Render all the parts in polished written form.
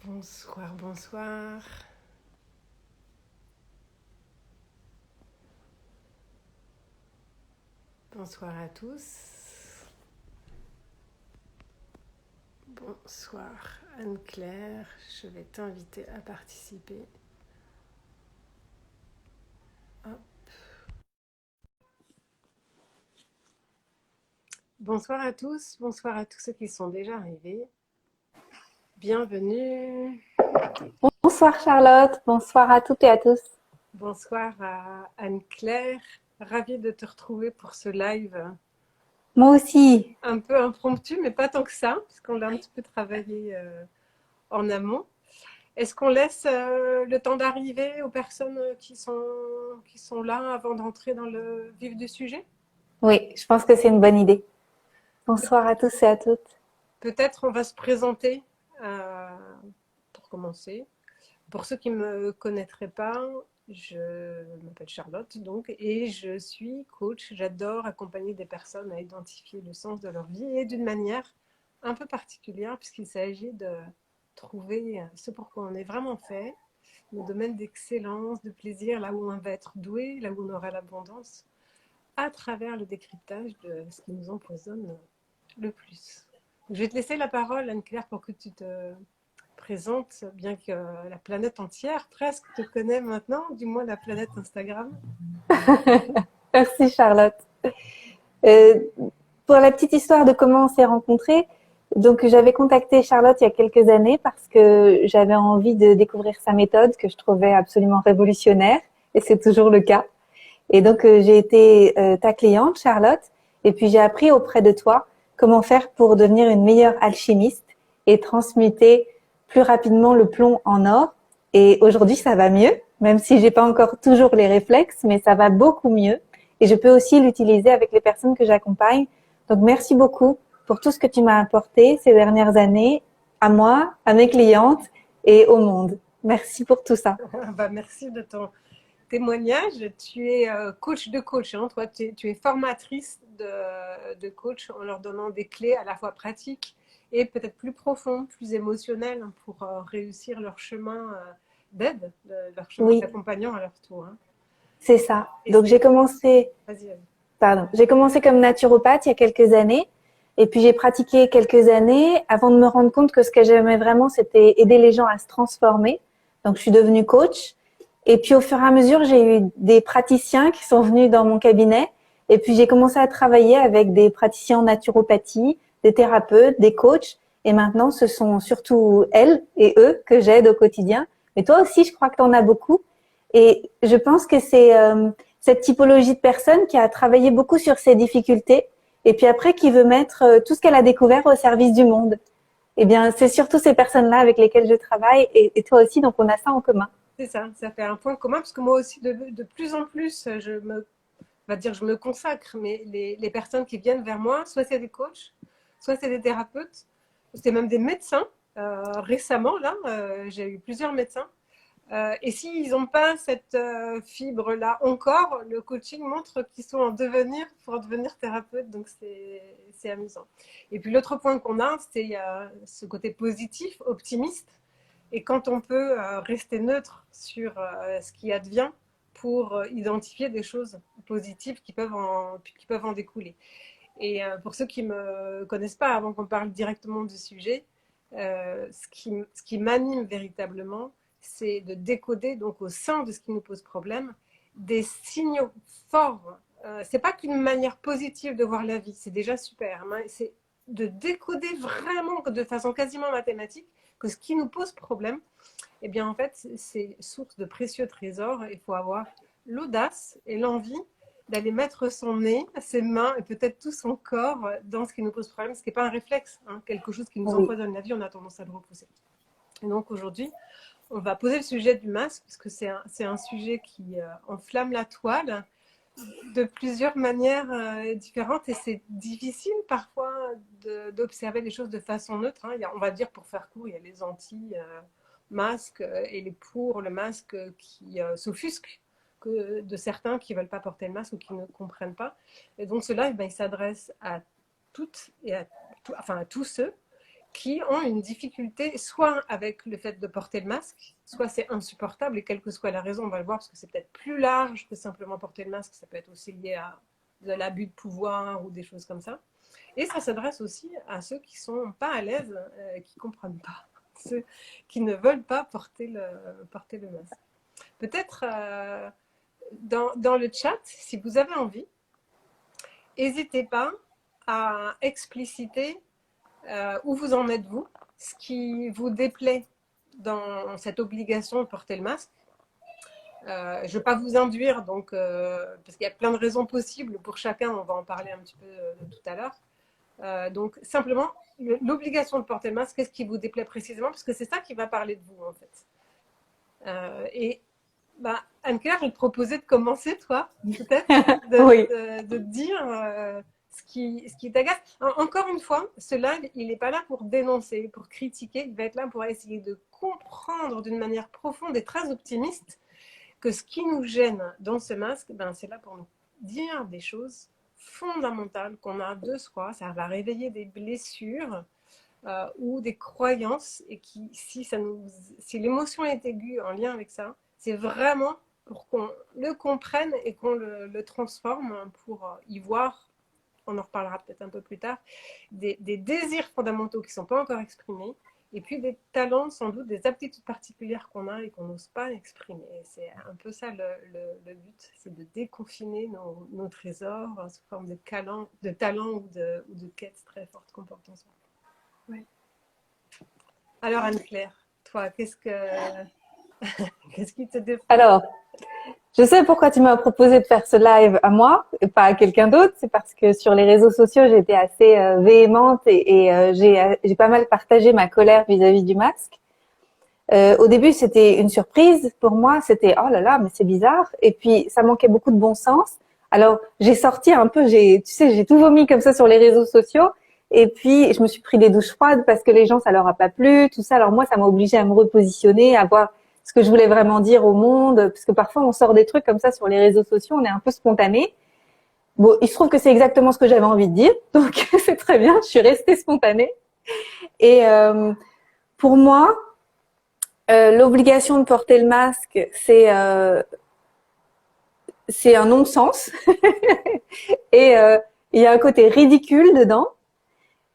Bonsoir, bonsoir. Bonsoir à tous. Bonsoir Anne-Claire, je vais t'inviter à participer. Hop. Bonsoir à tous, bonsoir à tous ceux qui sont déjà arrivés. Bienvenue. Bonsoir Charlotte, bonsoir à toutes et à tous. Bonsoir à Anne-Claire. Ravie de te retrouver pour ce live Moi aussi. un peu impromptu, mais pas tant que ça, parce qu'on l'a un petit peu travaillé en amont. Est-ce qu'on laisse le temps d'arriver aux personnes qui sont là avant d'entrer dans le vif du sujet? Oui, je pense que c'est une bonne idée. Bonsoir à tous et à toutes. Peut-être on va se présenter euh, pour commencer. Pour ceux qui ne me connaîtraient pas, je m'appelle Charlotte donc, et je suis coach. J'adore accompagner des personnes à identifier le sens de leur vie et d'une manière un peu particulière puisqu'il s'agit de trouver ce pourquoi on est vraiment fait, nos domaines d'excellence, de plaisir, là où on va être doué, là où on aura l'abondance, à travers le décryptage de ce qui nous empoisonne le plus. Je vais te laisser la parole, Anne-Claire, pour que tu te présentes, bien que la planète entière presque te connaît maintenant, du moins la planète Instagram. Merci Charlotte. Euh, pour la petite histoire de comment on s'est rencontrés, donc j'avais contacté Charlotte il y a quelques années parce que j'avais envie de découvrir sa méthode que je trouvais absolument révolutionnaire et c'est toujours le cas. Et donc j'ai été ta cliente Charlotte et puis j'ai appris auprès de toi comment faire pour devenir une meilleure alchimiste et transmuter plus rapidement le plomb en or. Et aujourd'hui ça va mieux, même si j'ai pas encore toujours les réflexes, mais ça va beaucoup mieux. Et je peux aussi l'utiliser avec les personnes que j'accompagne. Donc merci beaucoup pour tout ce que tu m'as apporté ces dernières années à moi, à mes clientes et au monde. Merci pour tout ça. Bah, merci de ton témoignage. Tu es coach de coach, hein. Toi, tu es formatrice de coach en leur donnant des clés à la fois pratiques et peut-être plus profondes, plus émotionnelles pour réussir leur chemin d'aide, leur chemin Oui, d'accompagnant à leur tour, hein. c'est ça. Et Donc c'est... Vas-y, vas-y. j'ai commencé comme naturopathe il y a quelques années. Et puis j'ai pratiqué quelques années avant de me rendre compte que ce que j'aimais vraiment, c'était aider les gens à se transformer. Donc je suis devenue coach. Et puis au fur et à mesure, j'ai eu des praticiens qui sont venus dans mon cabinet. Et puis j'ai commencé à travailler avec des praticiens en naturopathie, des thérapeutes, des coachs. Et maintenant, ce sont surtout elles et eux que j'aide au quotidien. Mais toi aussi, je crois que tu en as beaucoup. Et je pense que c'est cette typologie de personne qui a travaillé beaucoup sur ses difficultés et puis après qui veut mettre tout ce qu'elle a découvert au service du monde. Eh bien, c'est surtout ces personnes-là avec lesquelles je travaille et toi aussi, donc on a ça en commun. C'est ça, ça fait un point commun parce que moi aussi, de plus en plus, on va dire, je me consacre, mais les personnes qui viennent vers moi, soit c'est des coachs, soit c'est des thérapeutes, c'est même des médecins. Récemment, là, j'ai eu plusieurs médecins. Et s'ils n'ont pas cette fibre-là encore, le coaching montre qu'ils sont en devenir pour devenir thérapeute, donc c'est amusant. Et puis l'autre point qu'on a, c'est ce côté positif, optimiste. Et quand on peut rester neutre sur ce qui advient pour identifier des choses positives qui peuvent en découler. Et pour ceux qui ne me connaissent pas, avant qu'on parle directement du sujet, ce qui m'anime véritablement, c'est de décoder, donc au sein de ce qui nous pose problème, des signaux forts. C'est pas qu'une manière positive de voir la vie, c'est déjà super, hein, c'est de décoder vraiment de façon quasiment mathématique que ce qui nous pose problème, eh bien en fait, c'est source de précieux trésors. Il faut avoir l'audace et l'envie d'aller mettre son nez, ses mains et peut-être tout son corps dans ce qui nous pose problème, ce qui n'est pas un réflexe, hein, quelque chose qui nous Oui, empoisonne la vie, on a tendance à le repousser. Et donc aujourd'hui, on va poser le sujet du masque, parce que c'est un sujet qui enflamme la toile de plusieurs manières différentes et c'est difficile parfois d'observer les choses de façon neutre, hein. On va dire, pour faire court, il y a les anti-masques et les pour le masque qui s'offusquent de certains qui ne veulent pas porter le masque ou qui ne comprennent pas. Et donc cela, eh ben, il s'adresse à toutes et à tous ceux qui ont une difficulté soit avec le fait de porter le masque, soit c'est insupportable et quelle que soit la raison, on va le voir parce que c'est peut-être plus large que simplement porter le masque, ça peut être aussi lié à de l'abus de pouvoir ou des choses comme ça. Et ça s'adresse aussi à ceux qui sont pas à l'aise, qui comprennent pas, ceux qui ne veulent pas porter le masque. Peut-être dans le chat, si vous avez envie, n'hésitez pas à expliciter où vous en êtes vous, ce qui vous déplaît dans cette obligation de porter le masque. Je ne vais pas vous induire, donc, parce qu'il y a plein de raisons possibles pour chacun, on va en parler un petit peu tout à l'heure. Donc simplement, l'obligation de porter le masque, qu'est-ce qui vous déplaît précisément? Parce que c'est ça qui va parler de vous en fait. Et Anne-Claire, je vais te proposer de commencer, toi, peut-être, Oui. de dire ce qui t'agace. Encore une fois, ce live, il n'est pas là pour dénoncer, pour critiquer, il va être là pour essayer de comprendre d'une manière profonde et très optimiste que ce qui nous gêne dans ce masque, c'est là pour nous dire des choses fondamentales qu'on a de soi. Ça va réveiller des blessures ou des croyances et qui, si l'émotion est aiguë en lien avec ça, c'est vraiment pour qu'on le comprenne et qu'on le transforme pour y voir, on en reparlera peut-être un peu plus tard, des désirs fondamentaux qui ne sont pas encore exprimés et puis des talents, sans doute, des aptitudes particulières qu'on a et qu'on n'ose pas exprimer. Et c'est un peu ça le but, c'est de déconfiner nos trésors sous forme de talents ou de quêtes très fortes qu'on porte en soi. Ouais. Alors Anne-Claire, toi, qu'est-ce qui te déplaît? Alors, je sais pourquoi tu m'as proposé de faire ce live à moi et pas à quelqu'un d'autre. C'est parce que sur les réseaux sociaux, j'ai été assez véhémente et j'ai pas mal partagé ma colère vis-à-vis du masque. Au début, c'était une surprise pour moi. C'était oh là là, mais c'est bizarre. Et puis, ça manquait beaucoup de bon sens. Alors, j'ai sorti un peu, tu sais, j'ai tout vomi comme ça sur les réseaux sociaux. Et puis, je me suis pris des douches froides parce que les gens, ça leur a pas plu, tout ça. Alors moi, ça m'a obligée à me repositionner, à voir ce que je voulais vraiment dire au monde. Parce que parfois, on sort des trucs comme ça sur les réseaux sociaux, on est un peu spontané. Bon, il se trouve que c'est exactement ce que j'avais envie de dire. Donc, c'est très bien. Je suis restée spontanée. Et pour moi, l'obligation de porter le masque, c'est un non-sens. Et il y a un côté ridicule dedans.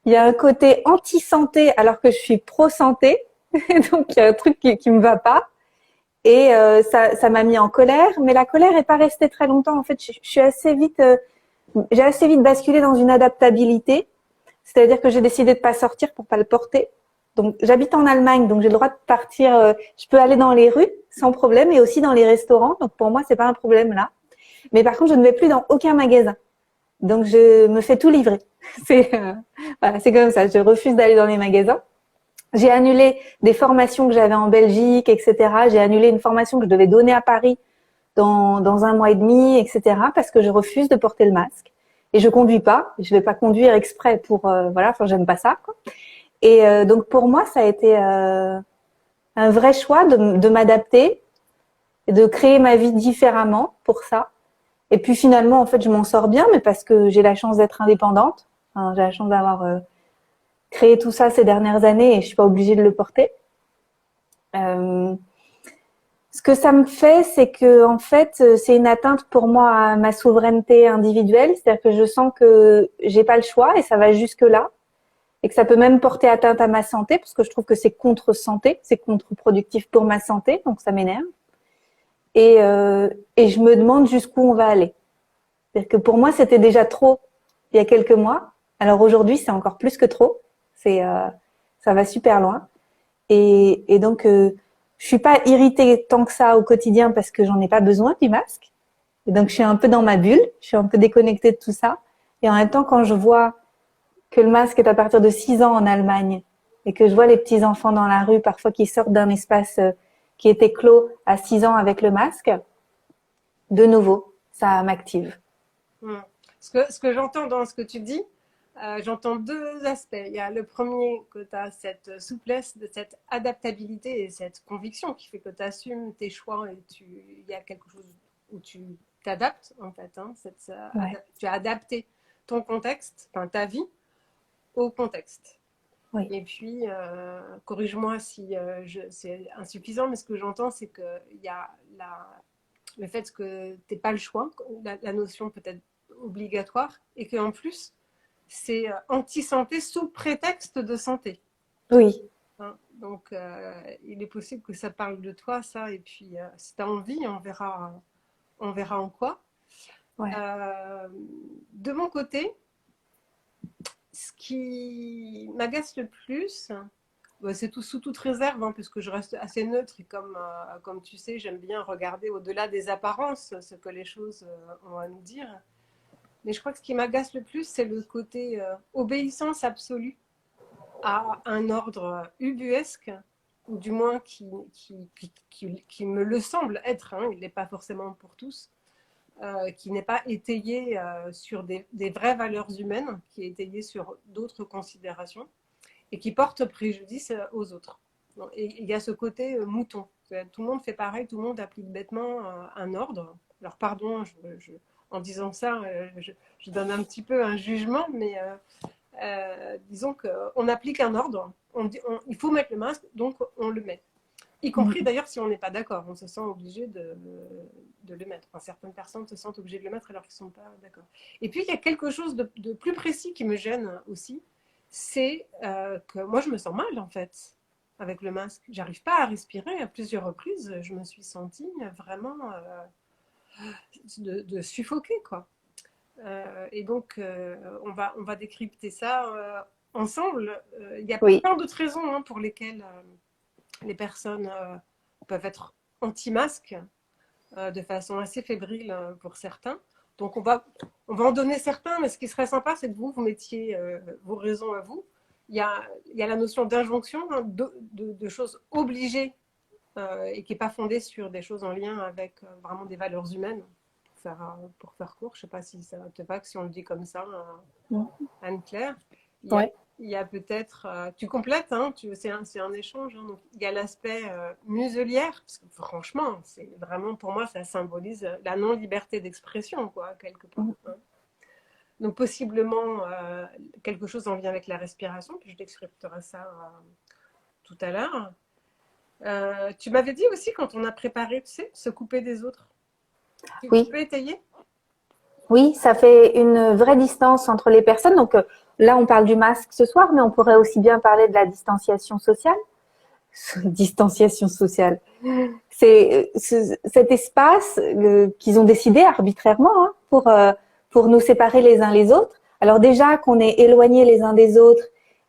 Il y a un côté anti-santé alors que je suis pro-santé. Donc, il y a un truc qui me va pas. Et ça m'a mis en colère. Mais la colère est pas restée très longtemps. En fait, je suis assez vite, j'ai assez vite basculé dans une adaptabilité. C'est-à-dire que j'ai décidé de pas sortir pour pas le porter. Donc, j'habite en Allemagne, donc j'ai le droit de partir. Je peux aller dans les rues sans problème et aussi dans les restaurants. Donc, pour moi, c'est pas un problème là. Mais par contre, je ne vais plus dans aucun magasin. Donc, je me fais tout livrer. Voilà, c'est comme ça. Je refuse d'aller dans les magasins. J'ai annulé des formations que j'avais en Belgique, etc. J'ai annulé une formation que je devais donner à Paris dans un mois et demi, etc. Parce que je refuse de porter le masque. Et je conduis pas. Je vais pas conduire exprès pour voilà. Enfin, j'aime pas ça, quoi. Et donc pour moi, ça a été un vrai choix de m'adapter et de créer ma vie différemment pour ça. Et puis finalement, en fait, je m'en sors bien, mais parce que j'ai la chance d'être indépendante. Enfin, j'ai la chance d'avoir créé tout ça ces dernières années et je suis pas obligée de le porter. Ce que ça me fait, c'est que en fait, c'est une atteinte pour moi à ma souveraineté individuelle. C'est-à-dire que je sens que j'ai pas le choix et ça va jusque là. Et que ça peut même porter atteinte à ma santé, parce que je trouve que c'est contre-santé, c'est contre-productif pour ma santé, donc ça m'énerve. Et je me demande jusqu'où on va aller. C'est-à-dire que pour moi, c'était déjà trop il y a quelques mois. Alors aujourd'hui, c'est encore plus que trop. Ça va super loin. Et donc, je suis pas irritée tant que ça au quotidien parce que j'en ai pas besoin du masque. Et donc, je suis un peu dans ma bulle, je suis un peu déconnectée de tout ça. Et en même temps, quand je vois que le masque est à partir de 6 ans en Allemagne et que je vois les petits enfants dans la rue parfois qui sortent d'un espace qui était clos à 6 ans avec le masque, de nouveau, ça m'active. Ce que j'entends dans ce que tu dis, j'entends deux aspects. Il y a le premier, que tu as cette souplesse, cette adaptabilité et cette conviction qui fait que tu assumes tes choix et il y a quelque chose où tu t'adaptes en fait. Tu as adapté ton contexte, enfin ta vie, au contexte. Oui, Et puis, corrige-moi si c'est insuffisant, mais ce que j'entends, c'est qu'il y a le fait que tu n'aies pas le choix, la notion peut-être obligatoire, et qu'en plus, c'est anti-santé sous prétexte de santé. oui, Hein. Donc, il est possible que ça parle de toi, ça, et puis si tu as envie, on verra en quoi. ouais, De mon côté, ce qui m'agace le plus, bah, c'est tout sous toute réserve, hein, puisque je reste assez neutre et comme tu sais, j'aime bien regarder au-delà des apparences ce que les choses ont à nous dire. Mais je crois que ce qui m'agace le plus, c'est le côté obéissance absolue à un ordre ubuesque, ou du moins qui me le semble être, hein, il n'est pas forcément pour tous, qui n'est pas étayé sur des vraies valeurs humaines, qui est étayé sur d'autres considérations et qui porte préjudice aux autres. Et il y a ce côté mouton. Tout le monde fait pareil, tout le monde applique bêtement un ordre. Alors pardon, en disant ça, je donne un petit peu un jugement, mais disons qu'on applique un ordre. Il faut mettre le masque, donc on le met. Y compris d'ailleurs si on n'est pas d'accord, on se sent obligé de le mettre. Enfin, certaines personnes se sentent obligées de le mettre alors qu'ils ne sont pas d'accord. Et puis il y a quelque chose de plus précis qui me gêne aussi, c'est que moi je me sens mal en fait avec le masque. J'arrive pas à respirer à plusieurs reprises. Je me suis sentie vraiment de suffoquer quoi. Et donc on va décrypter ça ensemble. Il y a oui. plein d'autres raisons hein, pour lesquelles les personnes peuvent être anti-masques de façon assez fébrile pour certains. Donc on va en donner certains, mais ce qui serait sympa, c'est que vous mettiez vos raisons à vous. Il y a la notion d'injonction, hein, de choses obligées et qui n'est pas fondée sur des choses en lien avec vraiment des valeurs humaines. Pour faire court, je ne sais pas si ça te va, si on le dit comme ça, Anne-Claire. Il y a, Ouais. il y a peut-être, tu complètes, hein, c'est un échange. Hein, donc il y a l'aspect muselière, parce que franchement, c'est vraiment pour moi, ça symbolise la non-liberté d'expression, quoi, quelque part. Hein. Donc possiblement quelque chose en lien avec la respiration, puis je décrypterai ça tout à l'heure. Tu m'avais dit aussi quand on a préparé, tu sais, se couper des autres. Tu Oui, peux étayer? oui, ça fait une vraie distance entre les personnes. Donc là, on parle du masque ce soir, mais on pourrait aussi bien parler de la distanciation sociale. Distanciation sociale. C'est cet espace qu'ils ont décidé arbitrairement hein, pour nous séparer les uns les autres. Alors déjà qu'on est éloignés les uns des autres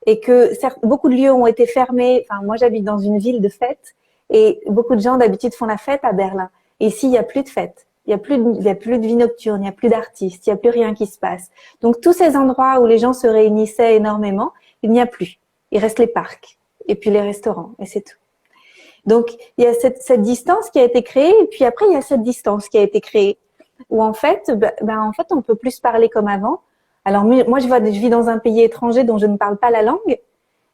et que certes, beaucoup de lieux ont été fermés. Enfin, moi, j'habite dans une ville de fête et beaucoup de gens d'habitude font la fête à Berlin. Et ici, il n'y a plus de fête. Il y a plus de vie nocturne, il n'y a plus d'artistes, il n'y a plus rien qui se passe. Donc, tous ces endroits où les gens se réunissaient énormément, il n'y a plus. Il reste les parcs et puis les restaurants et c'est tout. Donc, il y a cette distance qui a été créée, et puis après, il y a cette distance qui a été créée, où en fait, en fait, on peut plus se parler comme avant. Alors, moi, je vis dans un pays étranger dont je ne parle pas la langue,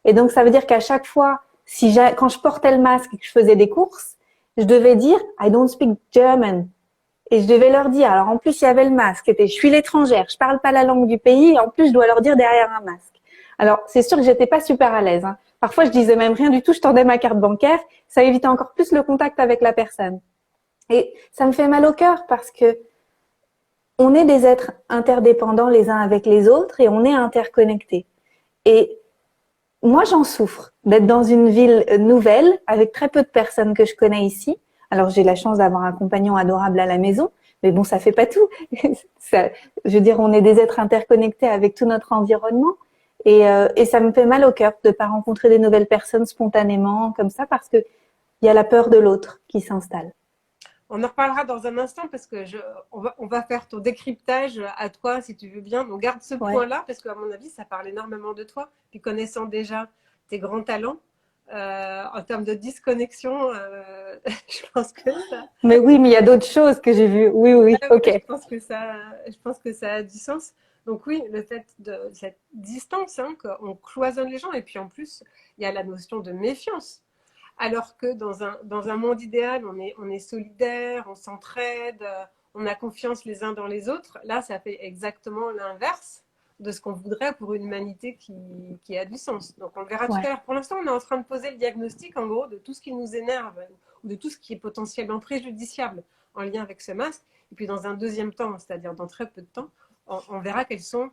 et donc ça veut dire qu'à chaque fois, quand je portais le masque et que je faisais des courses, je devais dire I don't speak German. Et je devais leur dire, alors en plus il y avait le masque, je suis l'étrangère, je parle pas la langue du pays, et en plus je dois leur dire derrière un masque. Alors c'est sûr que j'étais pas super à l'aise. Hein. Parfois je disais même rien du tout, je tendais ma carte bancaire, ça évitait encore plus le contact avec la personne. Et ça me fait mal au cœur parce que on est des êtres interdépendants les uns avec les autres et on est interconnectés. Et moi, j'en souffre d'être dans une ville nouvelle avec très peu de personnes que je connais ici. Alors, j'ai la chance d'avoir un compagnon adorable à la maison, mais bon, ça fait pas tout. Ça, je veux dire, on est des êtres interconnectés avec tout notre environnement. Et ça me fait mal au cœur de pas rencontrer des nouvelles personnes spontanément comme ça parce que il y a la peur de l'autre qui s'installe. On en reparlera dans un instant parce que on va faire ton décryptage à toi si tu veux bien. Donc garde ce Ouais. point-là parce qu'à mon avis, ça parle énormément de toi. Puis connaissant déjà tes grands talents en termes de disconnexion, je pense que ça, Mais oui, mais il y a d'autres choses que j'ai vues. Oui, oui, ok. je pense que ça a du sens. Donc oui, le fait de cette distance, hein, qu'on cloisonne les gens et puis en plus, il y a la notion de méfiance. Alors que dans un monde idéal, on est solidaire, on s'entraide, on a confiance les uns dans les autres. Là, ça fait exactement l'inverse. de ce qu'on voudrait pour une humanité qui a du sens. Donc on le verra tout Ouais. à l'heure. Pour l'instant, on est en train de poser le diagnostic, en gros, de tout ce qui nous énerve ou de tout ce qui est potentiellement préjudiciable en lien avec ce masque. Et puis dans un deuxième temps, c'est-à-dire dans très peu de temps, on verra quelles sont,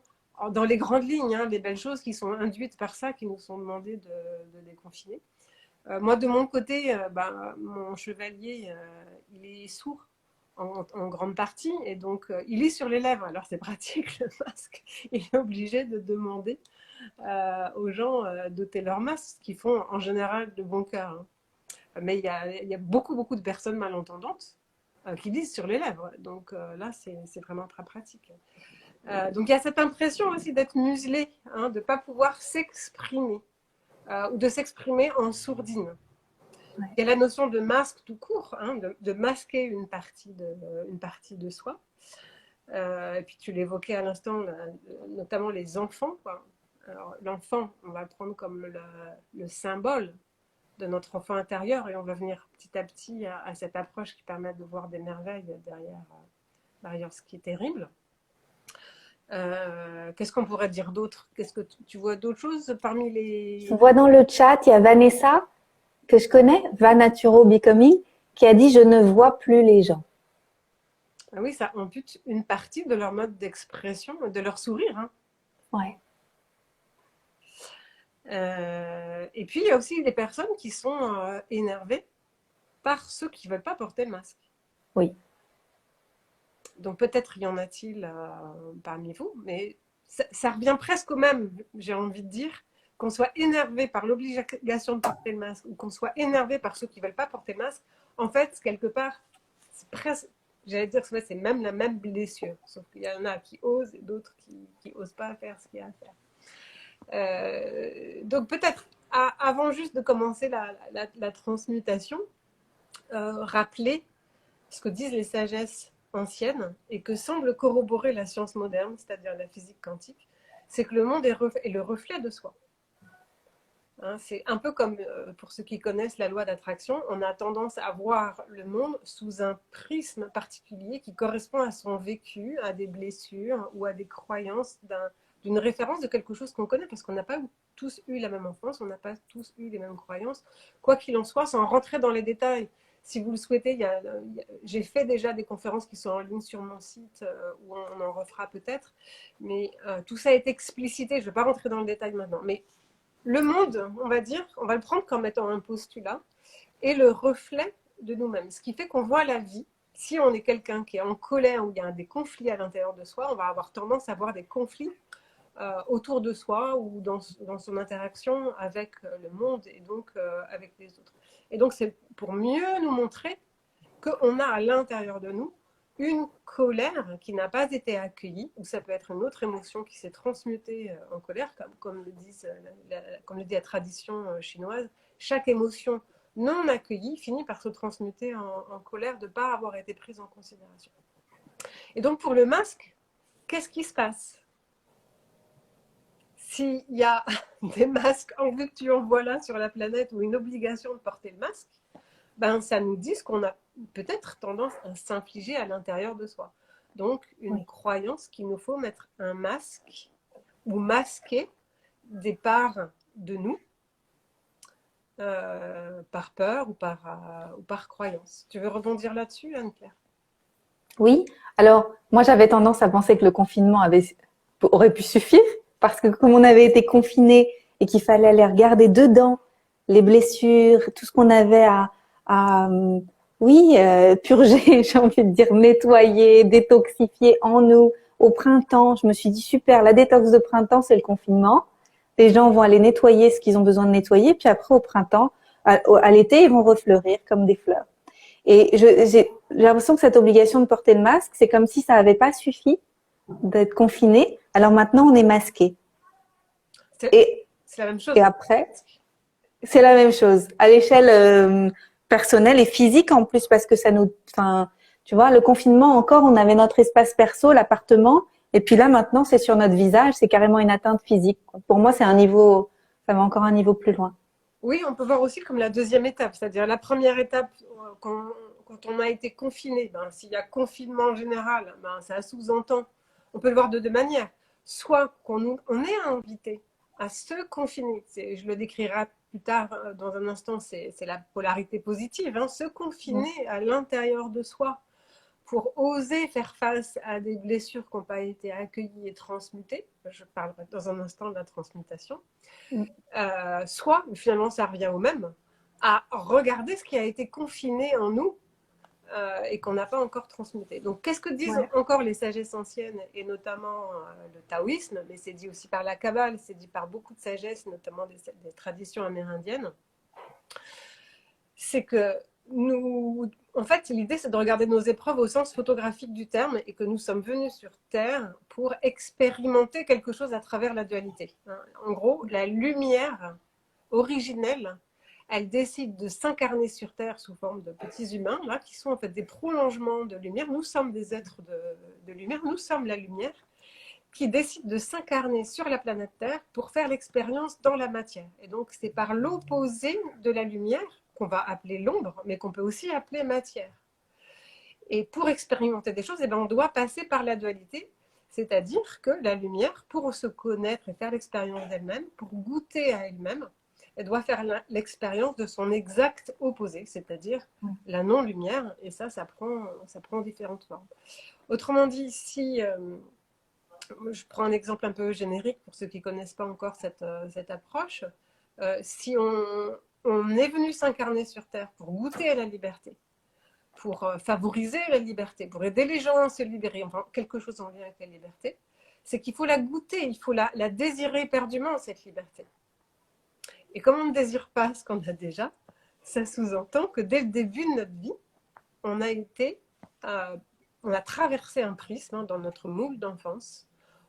dans les grandes lignes, les belles choses qui sont induites par ça, qui nous sont demandées de déconfiner. Moi, de mon côté, mon chevalier, il est sourd en grande partie, et donc il lit sur les lèvres. Alors c'est pratique le masque. Il est obligé de demander aux gens d'ôter leur masque, ce qu'ils font en général de bon cœur. Mais il y a beaucoup de personnes malentendantes qui lisent sur les lèvres. Donc là, c'est vraiment très pratique. Donc il y a cette impression aussi d'être muselé, de ne pas pouvoir s'exprimer ou de s'exprimer en sourdine. Ouais. Il y a la notion de masque tout court, de masquer une partie de soi. Et puis tu l'évoquais à l'instant, notamment les enfants, quoi. Alors l'enfant, on va le prendre comme le symbole de notre enfant intérieur, et on va venir petit à petit à cette approche qui permet de voir des merveilles derrière ce qui est terrible. Qu'est-ce qu'on pourrait dire d'autre? Qu'est-ce que tu vois d'autres choses parmi Je les... vois dans le chat, il y a Vanessa, que je connais, Va Naturo Becoming, qui a dit « Je ne vois plus les gens ». Ah oui, ça ampute une partie de leur mode d'expression, de leur sourire. Ouais. Et puis, il y a aussi des personnes qui sont énervées par ceux qui ne veulent pas porter le masque. Oui. Donc, peut-être y en a-t-il parmi vous, mais ça revient presque au même, j'ai envie de dire, qu'on soit énervé par l'obligation de porter le masque ou qu'on soit énervé par ceux qui ne veulent pas porter le masque. En fait, quelque part, c'est presque, j'allais dire, c'est même la même blessure. Sauf qu'il y en a qui osent et d'autres qui n'osent pas faire ce qu'il y a à faire. Donc, peut-être, avant juste de commencer la transmutation, rappeler ce que disent les sagesses anciennes et que semble corroborer la science moderne, c'est-à-dire la physique quantique, c'est que le monde est le reflet de soi. C'est un peu comme, pour ceux qui connaissent la loi d'attraction, on a tendance à voir le monde sous un prisme particulier qui correspond à son vécu, à des blessures ou à des croyances d'une référence de quelque chose qu'on connaît, parce qu'on n'a pas tous eu la même enfance, on n'a pas tous eu les mêmes croyances. Quoi qu'il en soit, sans rentrer dans les détails, si vous le souhaitez, j'ai fait déjà des conférences qui sont en ligne sur mon site, où on en refera peut-être, mais tout ça est explicité, je ne vais pas rentrer dans le détail maintenant, mais le monde, on va dire, on va le prendre comme étant un postulat, est le reflet de nous-mêmes. Ce qui fait qu'on voit la vie. Si on est quelqu'un qui est en colère ou il y a des conflits à l'intérieur de soi, on va avoir tendance à avoir des conflits autour de soi ou dans son interaction avec le monde et donc avec les autres. Et donc c'est pour mieux nous montrer qu'on a à l'intérieur de nous une colère qui n'a pas été accueillie, ou ça peut être une autre émotion qui s'est transmutée en colère, comme le dit la tradition chinoise. Chaque émotion non accueillie finit par se transmuter en colère de ne pas avoir été prise en considération. Et donc pour le masque, qu'est-ce qui se passe? S'il y a des masques en vue que tu envoies là sur la planète ou une obligation de porter le masque, ça nous dit ce qu'on a peut-être tendance à s'infliger à l'intérieur de soi. Donc, une croyance qu'il nous faut mettre un masque ou masquer des parts de nous par peur ou par croyance. Tu veux rebondir là-dessus, Anne-Claire? Oui. Alors, moi, j'avais tendance à penser que le confinement aurait pu suffire parce que comme on avait été confinés et qu'il fallait aller regarder dedans les blessures, tout ce qu'on avait purger, j'ai envie de dire nettoyer, détoxifier en nous. Au printemps, je me suis dit super, la détox de printemps, c'est le confinement. Les gens vont aller nettoyer ce qu'ils ont besoin de nettoyer, puis après au printemps, à l'été, ils vont refleurir comme des fleurs. Et j'ai l'impression que cette obligation de porter le masque, c'est comme si ça n'avait pas suffi d'être confiné. Alors maintenant, on est masqué. C'est la même chose. Et après, c'est la même chose à l'échelle personnelle et physique en plus parce que ça nous, enfin, tu vois, le confinement encore, on avait notre espace perso, l'appartement, et puis là maintenant, c'est sur notre visage, c'est carrément une atteinte physique. Pour moi, c'est un niveau, ça va encore un niveau plus loin. Oui, on peut voir aussi comme la deuxième étape, c'est-à-dire la première étape, quand on a été confiné, s'il y a confinement en général, ça sous-entend, on peut le voir de deux manières. soit on est invité à se confiner, je le décrirai plus tard dans un instant, c'est la polarité positive, hein, se confiner à l'intérieur de soi pour oser faire face à des blessures qui n'ont pas été accueillies et transmutées. Je parlerai dans un instant de la transmutation. Soit, finalement, ça revient au même, à regarder ce qui a été confiné en nous et qu'on n'a pas encore transmuté. Donc, qu'est-ce que disent encore les sagesses anciennes, et notamment le taoïsme, mais c'est dit aussi par la Kabbale, c'est dit par beaucoup de sagesses, notamment des traditions amérindiennes, c'est que nous, en fait, l'idée, c'est de regarder nos épreuves au sens photographique du terme et que nous sommes venus sur Terre pour expérimenter quelque chose à travers la dualité. En gros, la lumière originelle, elle décide de s'incarner sur Terre sous forme de petits humains, là, qui sont en fait des prolongements de lumière. Nous sommes des êtres de lumière, nous sommes la lumière, qui décide de s'incarner sur la planète Terre pour faire l'expérience dans la matière. Et donc, c'est par l'opposé de la lumière, qu'on va appeler l'ombre, mais qu'on peut aussi appeler matière. Et pour expérimenter des choses, on doit passer par la dualité, c'est-à-dire que la lumière, pour se connaître et faire l'expérience d'elle-même, pour goûter à elle-même, elle doit faire l'expérience de son exact opposé, c'est-à-dire la non-lumière, et ça prend différentes formes. Autrement dit, si je prends un exemple un peu générique pour ceux qui ne connaissent pas encore cette approche, si on est venu s'incarner sur Terre pour goûter à la liberté, pour favoriser la liberté, pour aider les gens à se libérer, enfin quelque chose en lien avec la liberté, c'est qu'il faut la goûter, il faut la désirer éperdument, cette liberté. Et comme on ne désire pas ce qu'on a déjà, ça sous-entend que dès le début de notre vie, on a traversé un prisme dans notre moule d'enfance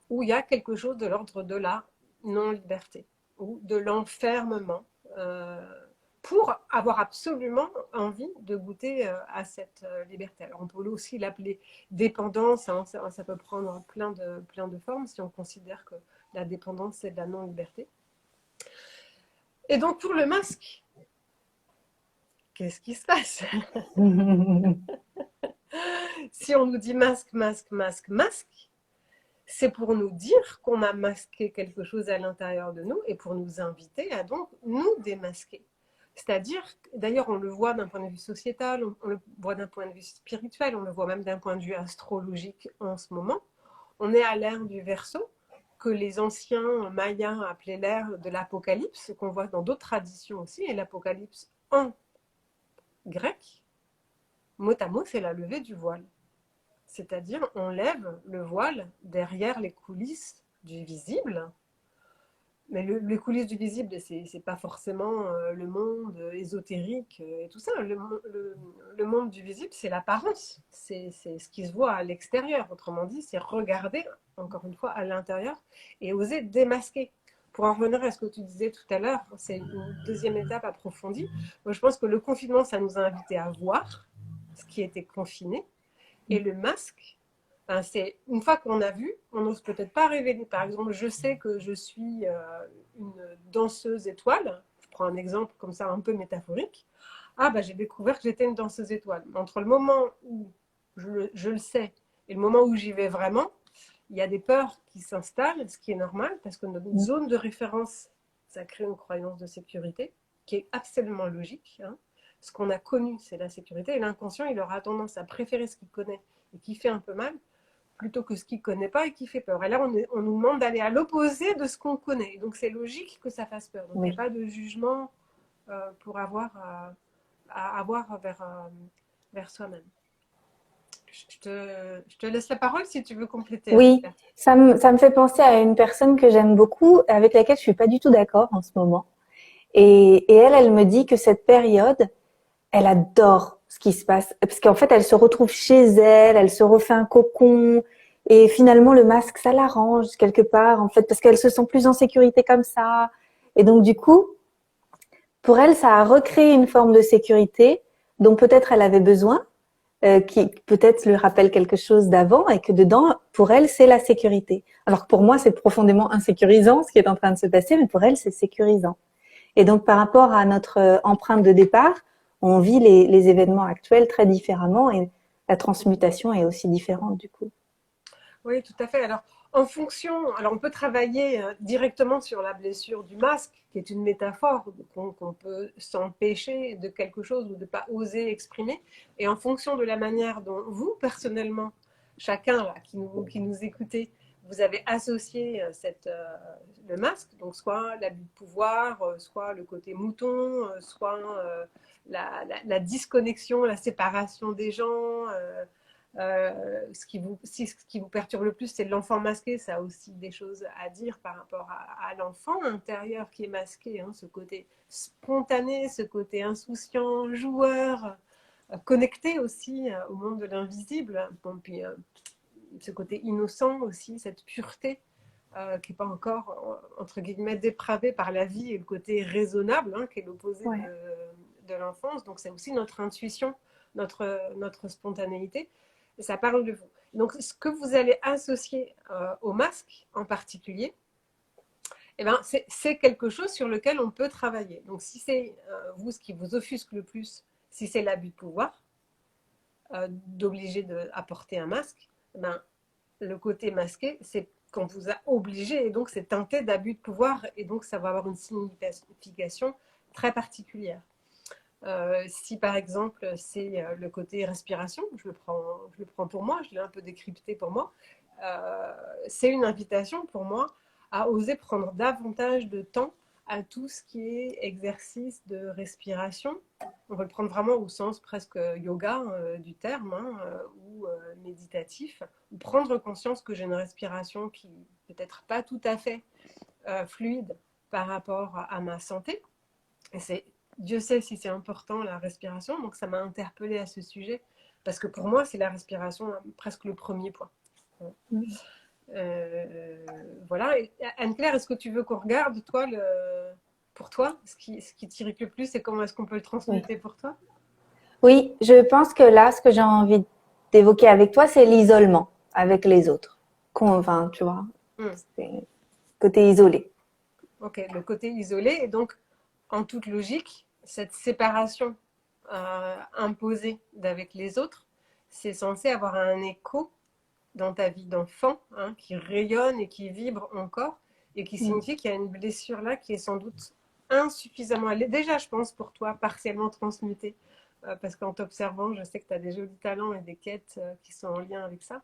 où il y a quelque chose de l'ordre de la non-liberté ou de l'enfermement pour avoir absolument envie de goûter à cette liberté. Alors on peut aussi l'appeler dépendance, hein, ça peut prendre plein de formes si on considère que la dépendance c'est de la non-liberté. Et donc pour le masque, qu'est-ce qui se passe? Si on nous dit masque, masque, masque, masque, c'est pour nous dire qu'on a masqué quelque chose à l'intérieur de nous et pour nous inviter à donc nous démasquer. C'est-à-dire, d'ailleurs, on le voit d'un point de vue sociétal, on le voit d'un point de vue spirituel, on le voit même d'un point de vue astrologique en ce moment. On est à l'ère du Verseau, que les anciens Mayas appelaient l'ère de l'Apocalypse, qu'on voit dans d'autres traditions aussi, et l'Apocalypse en grec, mot à mot, c'est la levée du voile. C'est-à-dire, on lève le voile derrière les coulisses du visible. Mais les coulisses du visible, c'est pas forcément le monde ésotérique et tout ça. Le monde du visible, c'est l'apparence. C'est ce qui se voit à l'extérieur. Autrement dit, c'est regarder, encore une fois, à l'intérieur et oser démasquer. Pour en revenir à ce que tu disais tout à l'heure, c'est une deuxième étape approfondie. Moi, je pense que le confinement, ça nous a invités à voir ce qui était confiné. Et le masque, c'est une fois qu'on a vu, on n'ose peut-être pas révéler. Par exemple, je sais que je suis une danseuse étoile. Je prends un exemple comme ça un peu métaphorique. Ah, j'ai découvert que j'étais une danseuse étoile. Entre le moment où je le sais et le moment où j'y vais vraiment, il y a des peurs qui s'installent, ce qui est normal, parce que notre zone de référence, ça crée une croyance de sécurité qui est absolument logique. Hein. Ce qu'on a connu, c'est la sécurité. Et l'inconscient, il aura tendance à préférer ce qu'il connaît et qui fait un peu mal, plutôt que ce qu'il ne connaît pas et qui fait peur. Et là, on nous demande d'aller à l'opposé de ce qu'on connaît. Donc, c'est logique que ça fasse peur. Donc, il n'y a pas de jugement pour avoir à avoir vers soi-même. Je te laisse la parole si tu veux compléter. Oui, ça me fait penser à une personne que j'aime beaucoup, avec laquelle je suis pas du tout d'accord en ce moment. Et elle me dit que cette période, elle adore ce qui se passe. Parce qu'en fait, elle se retrouve chez elle, elle se refait un cocon. Et finalement, le masque, ça l'arrange quelque part, en fait, parce qu'elle se sent plus en sécurité comme ça. Et donc, du coup, pour elle, ça a recréé une forme de sécurité dont peut-être elle avait besoin, qui peut-être lui rappelle quelque chose d'avant et que dedans, pour elle, c'est la sécurité. Alors que pour moi, c'est profondément insécurisant ce qui est en train de se passer, mais pour elle, c'est sécurisant. Et donc, par rapport à notre empreinte de départ, on vit les événements actuels très différemment et la transmutation est aussi différente du coup. Oui, tout à fait. Alors, en fonction, alors on peut travailler directement sur la blessure du masque, qui est une métaphore qu'on peut s'empêcher de quelque chose ou de ne pas oser exprimer. Et en fonction de la manière dont vous, personnellement, chacun là, qui nous écoutez, vous avez associé le masque, donc soit l'abus de pouvoir, soit le côté mouton, soit la disconnexion, la séparation des gens. Si ce qui vous perturbe le plus, c'est l'enfant masqué, ça a aussi des choses à dire par rapport à l'enfant intérieur qui est masqué, hein, ce côté spontané, ce côté insouciant, joueur, connecté aussi au monde de l'invisible. Bon, puis ce côté innocent aussi, cette pureté qui n'est pas encore, entre guillemets, dépravée par la vie, et le côté raisonnable, hein, qui est l'opposé de l'enfance. Donc c'est aussi notre intuition, notre spontanéité. Et ça parle de vous. Donc ce que vous allez associer au masque en particulier, eh ben, c'est quelque chose sur lequel on peut travailler. Donc si c'est vous, ce qui vous offusque le plus, si c'est l'abus de pouvoir, d'obliger d'apporter un masque, eh ben, le côté masqué, c'est qu'on vous a obligé, et donc c'est teinté d'abus de pouvoir, et donc ça va avoir une signification très particulière. Si par exemple c'est le côté respiration, je le prends pour moi, je l'ai un peu décrypté pour moi, c'est une invitation pour moi à oser prendre davantage de temps à tout ce qui est exercice de respiration. On va le prendre vraiment au sens presque yoga du terme, hein, ou méditatif, ou prendre conscience que j'ai une respiration qui peut-être pas tout à fait fluide par rapport à ma santé. Et Dieu sait si c'est important la respiration, donc ça m'a interpellée à ce sujet, parce que pour moi c'est la respiration presque le premier point. Voilà. Anne-Claire, est-ce que tu veux qu'on regarde, toi, pour toi, ce qui t'irrite le plus, et comment est-ce qu'on peut le transmuter pour toi? Oui, je pense que là, ce que j'ai envie d'évoquer avec toi, c'est l'isolement avec les autres. Enfin, tu vois, c'est côté isolé. Ok, le côté isolé, et donc, en toute logique, cette séparation imposée d'avec les autres, c'est censé avoir un écho dans ta vie d'enfant, hein, qui rayonne et qui vibre encore, et qui signifie qu'il y a une blessure là qui est sans doute insuffisamment, déjà je pense pour toi, partiellement transmutée, parce qu'en t'observant, je sais que tu as des jolis talents et des quêtes qui sont en lien avec ça,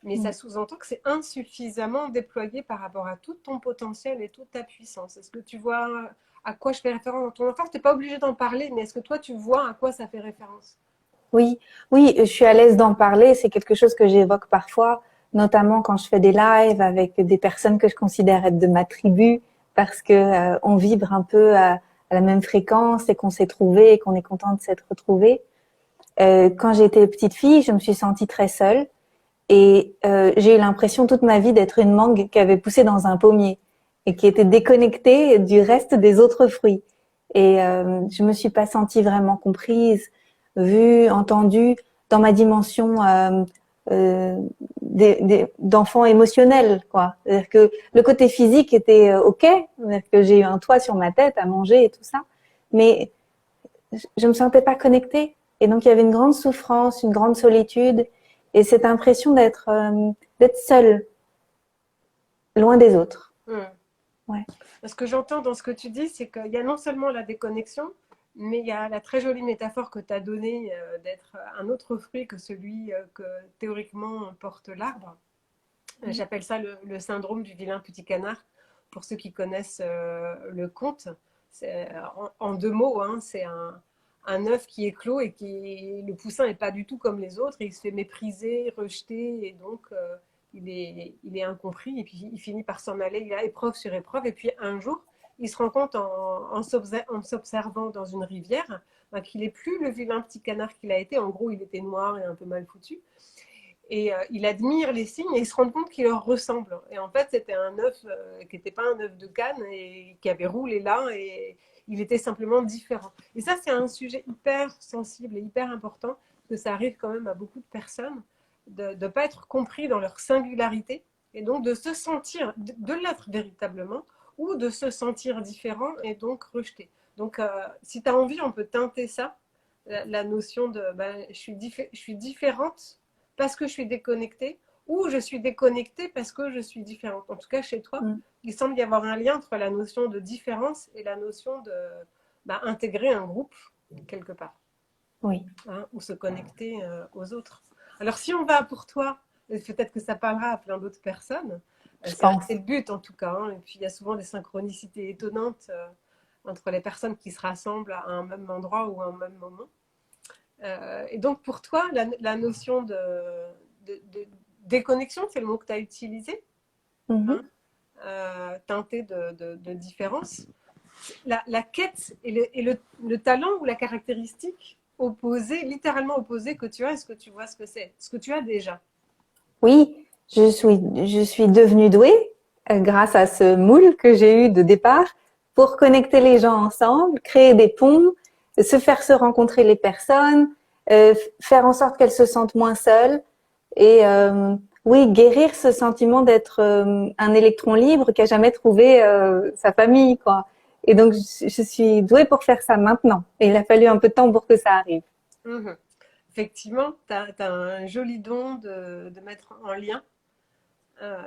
mais ça sous-entend que c'est insuffisamment déployé par rapport à tout ton potentiel et toute ta puissance. Est-ce que tu vois à quoi je fais référence dans ton enfance? Tu n'es pas obligé d'en parler, mais est-ce que toi tu vois à quoi ça fait référence? Oui, oui, je suis à l'aise d'en parler. C'est quelque chose que j'évoque parfois, notamment quand je fais des lives avec des personnes que je considère être de ma tribu, parce que on vibre un peu à la même fréquence et qu'on s'est trouvé et qu'on est content de s'être retrouvé. Quand j'étais petite fille, je me suis sentie très seule et j'ai eu l'impression toute ma vie d'être une mangue qui avait poussé dans un pommier et qui était déconnectée du reste des autres fruits. Et je me suis pas sentie vraiment comprise, vue, entendue dans ma dimension d'enfant émotionnel, quoi. C'est-à-dire que le côté physique était ok, c'est-à-dire que j'ai eu un toit sur ma tête à manger et tout ça, mais je me sentais pas connectée. Et donc il y avait une grande souffrance, une grande solitude, et cette impression d'être seule, loin des autres. Ouais. Ce que j'entends dans ce que tu dis, c'est qu'il y a non seulement la déconnexion, mais il y a la très jolie métaphore que tu as donnée d'être un autre fruit que celui que théoriquement porte l'arbre. J'appelle ça le syndrome du vilain petit canard. Pour ceux qui connaissent le conte, en deux mots, hein, c'est un œuf qui éclot et le poussin n'est pas du tout comme les autres, et il se fait mépriser, rejeter, et donc il est incompris, et puis il finit par s'en aller, il a épreuve sur épreuve, et puis un jour, il se rend compte en s'observant dans une rivière qu'il n'est plus le vilain petit canard qu'il a été. En gros, il était noir et un peu mal foutu. Et il admire les signes et il se rend compte qu'il leur ressemble. Et en fait, c'était un œuf qui n'était pas un œuf de Cannes et qui avait roulé là, et il était simplement différent. Et ça, c'est un sujet hyper sensible et hyper important, parce que ça arrive quand même à beaucoup de personnes de ne pas être compris dans leur singularité, et donc de se sentir, de l'être véritablement, ou de se sentir différent et donc rejeté. Donc, si tu as envie, on peut teinter ça, la notion de je suis différente parce que je suis déconnectée, ou je suis déconnectée parce que je suis différente. En tout cas, chez toi, Mm. il semble y avoir un lien entre la notion de différence et la notion de intégrer un groupe quelque part, Oui, hein, ou se connecter aux autres. Alors, si on va pour toi, et peut-être que ça parlera à plein d'autres personnes, je c'est pense. le but en tout cas, hein, et puis il y a souvent des synchronicités étonnantes entre les personnes qui se rassemblent à un même endroit ou à un même moment. Et donc, pour toi, la notion de déconnexion, c'est le mot que tu as utilisé, hein, Mhm. teinté de différence. La quête et le talent ou la caractéristique opposée, littéralement opposée que tu as, est-ce que tu vois ce que c'est? Ce que tu as déjà. Oui, je suis devenue douée grâce à ce moule que j'ai eu de départ pour connecter les gens ensemble, créer des ponts, se rencontrer les personnes, faire en sorte qu'elles se sentent moins seules et oui, guérir ce sentiment d'être un électron libre qui a jamais trouvé sa famille, quoi. Et donc, je suis douée pour faire ça maintenant. Et il a fallu un peu de temps pour que ça arrive. Mhm. Effectivement, tu as un joli don de mettre en lien.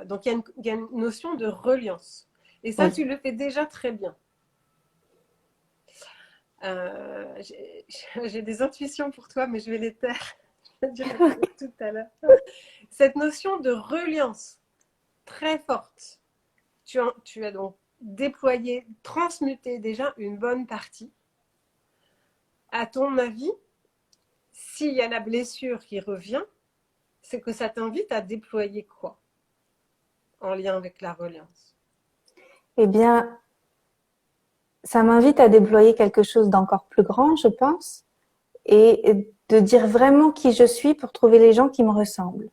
Donc, il y a une notion de reliance. Et ça, Oui. tu le fais déjà très bien. J'ai des intuitions pour toi, mais je vais les taire. Je vais dire tout à l'heure. Cette notion de reliance très forte, tu as donc déployé, transmuté déjà une bonne partie. À ton avis, s'il y a la blessure qui revient, c'est que ça t'invite à déployer quoi en lien avec la reliance? Eh bien, ça m'invite à déployer quelque chose d'encore plus grand, je pense, et de dire vraiment qui je suis pour trouver les gens qui me ressemblent.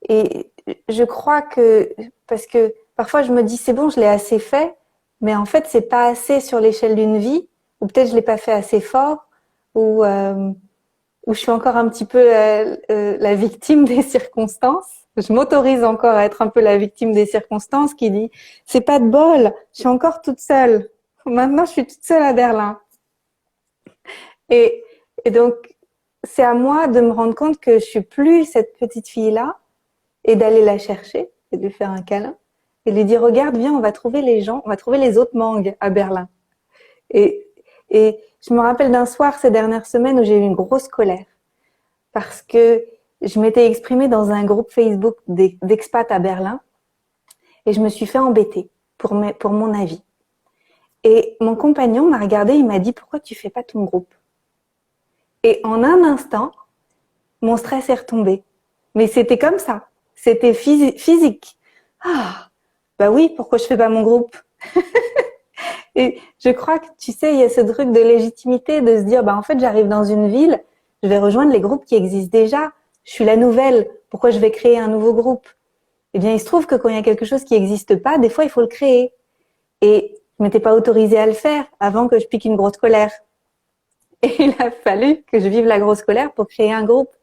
Et je crois que, parce que parfois je me dis c'est bon, je l'ai assez fait, mais en fait c'est pas assez sur l'échelle d'une vie, ou peut-être je l'ai pas fait assez fort, ou je suis encore un petit peu la victime des circonstances. Je m'autorise encore à être un peu la victime des circonstances qui dit c'est pas de bol, je suis encore toute seule. Maintenant je suis toute seule à Berlin. Et, et donc c'est à moi de me rendre compte que je suis plus cette petite fille-là et d'aller la chercher et de lui faire un câlin et de lui dire regarde viens on va trouver les gens, on va trouver les autres mangues à Berlin. Et, et je me rappelle d'un soir ces dernières semaines où j'ai eu une grosse colère parce que je m'étais exprimée dans un groupe Facebook d'expats à Berlin et je me suis fait embêter pour mon avis. Et mon compagnon m'a regardé, il m'a dit pourquoi tu fais pas ton groupe? Et en un instant, mon stress est retombé. Mais c'était comme ça. C'était physique. Ah, bah oui, pourquoi je fais pas mon groupe? Et je crois que, tu sais, il y a ce truc de légitimité de se dire, bah en fait, j'arrive dans une ville, je vais rejoindre les groupes qui existent déjà. Je suis la nouvelle. Pourquoi je vais créer un nouveau groupe? Eh bien, il se trouve que quand il y a quelque chose qui n'existe pas, des fois, il faut le créer. Et je m'étais pas autorisée à le faire avant que je pique une grosse colère. Et il a fallu que je vive la grosse colère pour créer un groupe.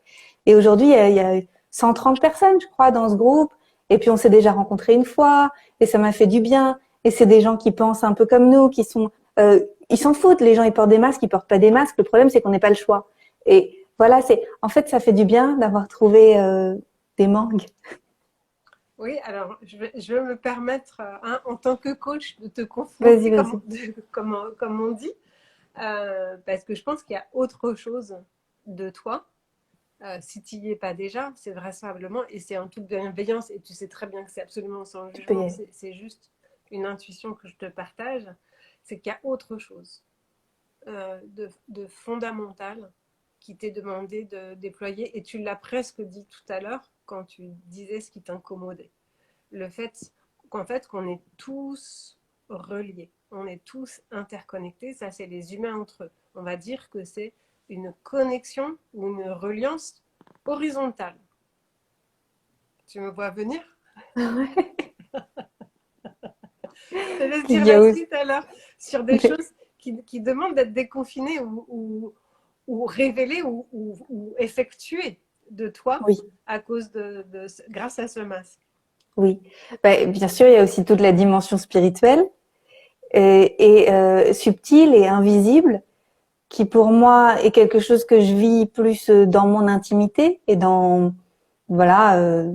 Et aujourd'hui, il y a 130 personnes, je crois, dans ce groupe. Et puis, on s'est déjà rencontrés une fois. Et ça m'a fait du bien. Et c'est des gens qui pensent un peu comme nous, qui sont... ils s'en foutent. Les gens, ils portent des masques, ils portent pas des masques. Le problème, c'est qu'on n'est pas le choix. Et voilà, en fait, ça fait du bien d'avoir trouvé des mangues. Oui, alors je vais me permettre, hein, en tant que coach, de te Vas-y, confronter, vas-y. comme on dit, parce que je pense qu'il y a autre chose de toi. Si tu n'y es pas déjà, c'est vraisemblablement, et c'est en toute bienveillance, et tu sais très bien que c'est absolument sans Tu peux y jugement, aller. c'est juste une intuition que je te partage, c'est qu'il y a autre chose de fondamental qui t'est demandé de déployer, et tu l'as presque dit tout à l'heure quand tu disais ce qui t'incommodait. Le fait qu'en fait, qu'on est tous reliés, on est tous interconnectés, ça c'est les humains entre eux. On va dire que c'est une connexion ou une reliance horizontale. Tu me vois venir? Je te laisse Il dire y a la aussi... suite alors sur des choses qui demandent d'être déconfinées ou révélées ou effectuées de toi Oui, à cause grâce à ce masque. oui. Bah, bien sûr, il y a aussi toute la dimension spirituelle et subtile et invisible qui pour moi est quelque chose que je vis plus dans mon intimité et voilà,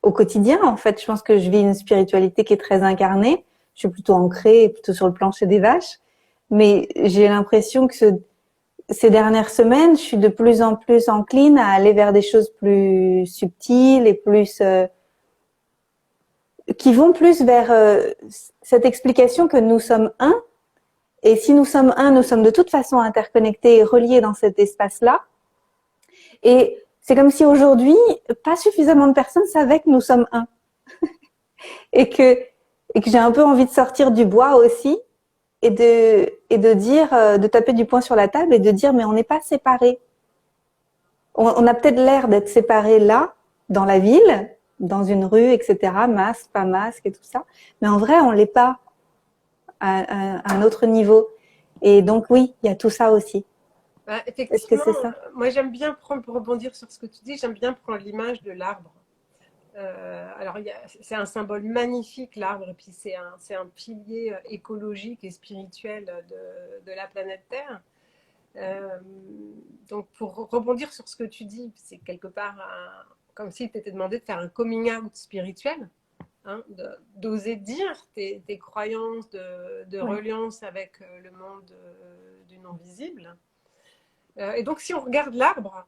au quotidien, en fait. Je pense que je vis une spiritualité qui est très incarnée. Je suis plutôt ancrée, plutôt sur le plancher des vaches. Mais j'ai l'impression que ces dernières semaines, je suis de plus en plus encline à aller vers des choses plus subtiles et plus qui vont plus vers cette explication que nous sommes un. Et si nous sommes un, nous sommes de toute façon interconnectés et reliés dans cet espace-là. Et c'est comme si aujourd'hui, pas suffisamment de personnes savaient que nous sommes un. et que, et que j'ai un peu envie de sortir du bois aussi et de dire, de taper du poing sur la table et de dire, mais on n'est pas séparés. On a peut-être l'air d'être séparés là, dans la ville, dans une rue, etc., masque, pas masque et tout ça. Mais en vrai, on l'est pas à un autre niveau. Et donc, oui, il y a tout ça aussi. Bah, Est-ce que effectivement, c'est ça? moi j'aime bien prendre, pour rebondir sur ce que tu dis, j'aime bien prendre l'image de l'arbre. Alors, c'est un symbole magnifique, l'arbre, et puis c'est un pilier écologique et spirituel de la planète Terre. Euh, donc, pour rebondir sur ce que tu dis, c'est quelque part comme s'il t'était demandé de faire un coming out spirituel, hein, d'oser dire tes croyances de Oui. reliance avec le monde du non-visible. Et donc, si on regarde l'arbre,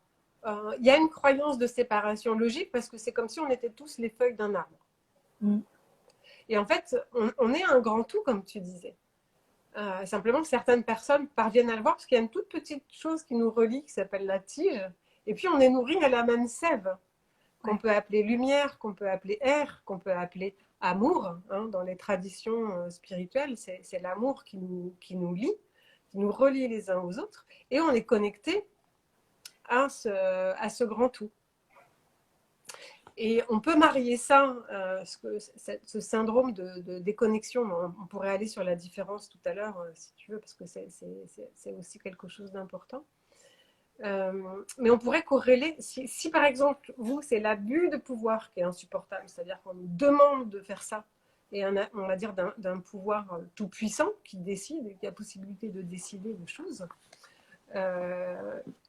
il y a une croyance de séparation logique parce que c'est comme si on était tous les feuilles d'un arbre. Mm. Et en fait, on est un grand tout, comme tu disais. Simplement, certaines personnes parviennent à le voir parce qu'il y a une toute petite chose qui nous relie, qui s'appelle la tige. Et puis, on est nourri à la même sève, qu'on Ouais. peut appeler lumière, qu'on peut appeler air, qu'on peut appeler amour. Hein, dans les traditions spirituelles, c'est l'amour qui nous lie, qui nous relie les uns aux autres. Et on est connecté à ce grand tout. Et on peut marier ça, ce syndrome de déconnexion. On pourrait aller sur la différence tout à l'heure, si tu veux, parce que c'est aussi quelque chose d'important. Mais on pourrait corréler, si par exemple, vous, c'est l'abus de pouvoir qui est insupportable, c'est-à-dire qu'on nous demande de faire ça, et on va dire d'un pouvoir tout puissant qui décide, et qui a la possibilité de décider de choses.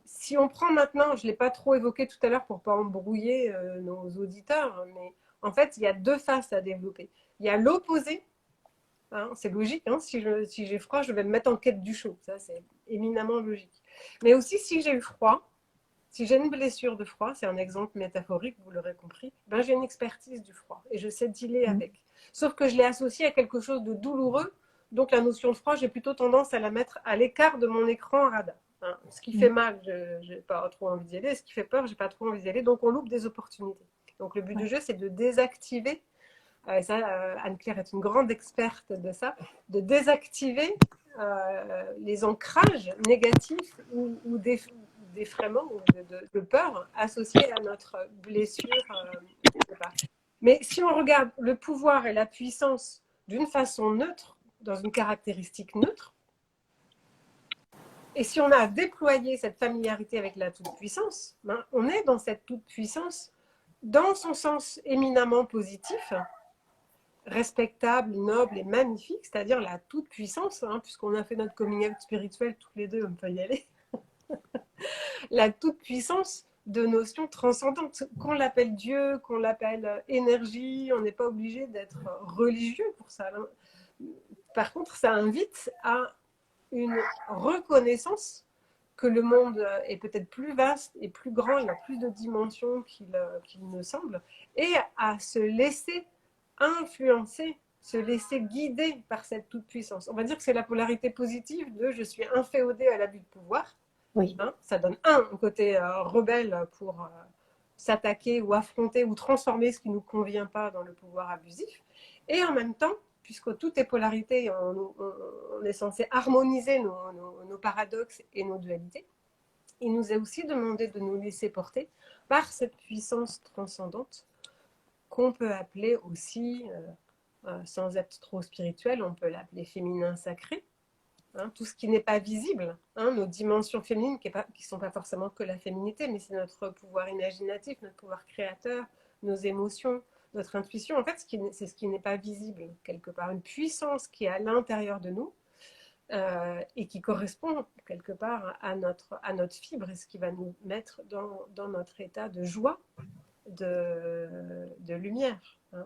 Si on prend maintenant, je ne l'ai pas trop évoqué tout à l'heure pour ne pas embrouiller nos auditeurs, mais en fait, il y a deux faces à développer. Il y a l'opposé, hein, c'est logique, hein, si j'ai froid, je vais me mettre en quête du chaud, ça c'est éminemment logique. Mais aussi, si j'ai eu froid, si j'ai une blessure de froid, c'est un exemple métaphorique, vous l'aurez compris, ben j'ai une expertise du froid et je sais dealer Mm. avec. Sauf que je l'ai associé à quelque chose de douloureux, donc la notion de froid, j'ai plutôt tendance à la mettre à l'écart de mon écran radar. Hein. Ce qui fait Mm. mal, je n'ai pas trop envie d'y aller. Ce qui fait peur, je n'ai pas trop envie d'y aller. Donc on loupe des opportunités. Donc le but du Ouais. jeu, c'est de désactiver, et ça, Anne-Claire est une grande experte de ça, de désactiver les ancrages négatifs ou d'effraiement ou de peur associés à notre blessure. Mais si on regarde le pouvoir et la puissance d'une façon neutre, dans une caractéristique neutre, et si on a déployé cette familiarité avec la toute-puissance, ben, on est dans cette toute-puissance dans son sens éminemment positif, respectable, noble et magnifique, c'est-à-dire la toute-puissance, hein, puisqu'on a fait notre coming out spirituel tous les deux, on peut y aller, la toute-puissance de notions transcendantes. Qu'on l'appelle Dieu, qu'on l'appelle énergie, on n'est pas obligé d'être religieux pour ça. Par contre, ça invite à une reconnaissance que le monde est peut-être plus vaste et plus grand, il a plus de dimensions qu'il ne semble, et à se laisser influencer, se laisser guider par cette toute-puissance. On va dire que c'est la polarité positive de je suis inféodé à l'abus de pouvoir. Oui. Hein, ça donne un côté rebelle pour s'attaquer ou affronter ou transformer ce qui ne nous convient pas dans le pouvoir abusif. Et en même temps, puisque tout est polarité, on est censé harmoniser nos paradoxes et nos dualités, il nous est aussi demandé de nous laisser porter par cette puissance transcendante qu'on peut appeler aussi, sans être trop spirituel, on peut l'appeler féminin sacré. Hein, tout ce qui n'est pas visible, hein, nos dimensions féminines qui ne sont pas forcément que la féminité, mais c'est notre pouvoir imaginatif, notre pouvoir créateur, nos émotions, notre intuition. En fait, c'est ce qui n'est pas visible quelque part, une puissance qui est à l'intérieur de nous et qui correspond quelque part à notre fibre et ce qui va nous mettre dans notre état de joie de lumière. Hein.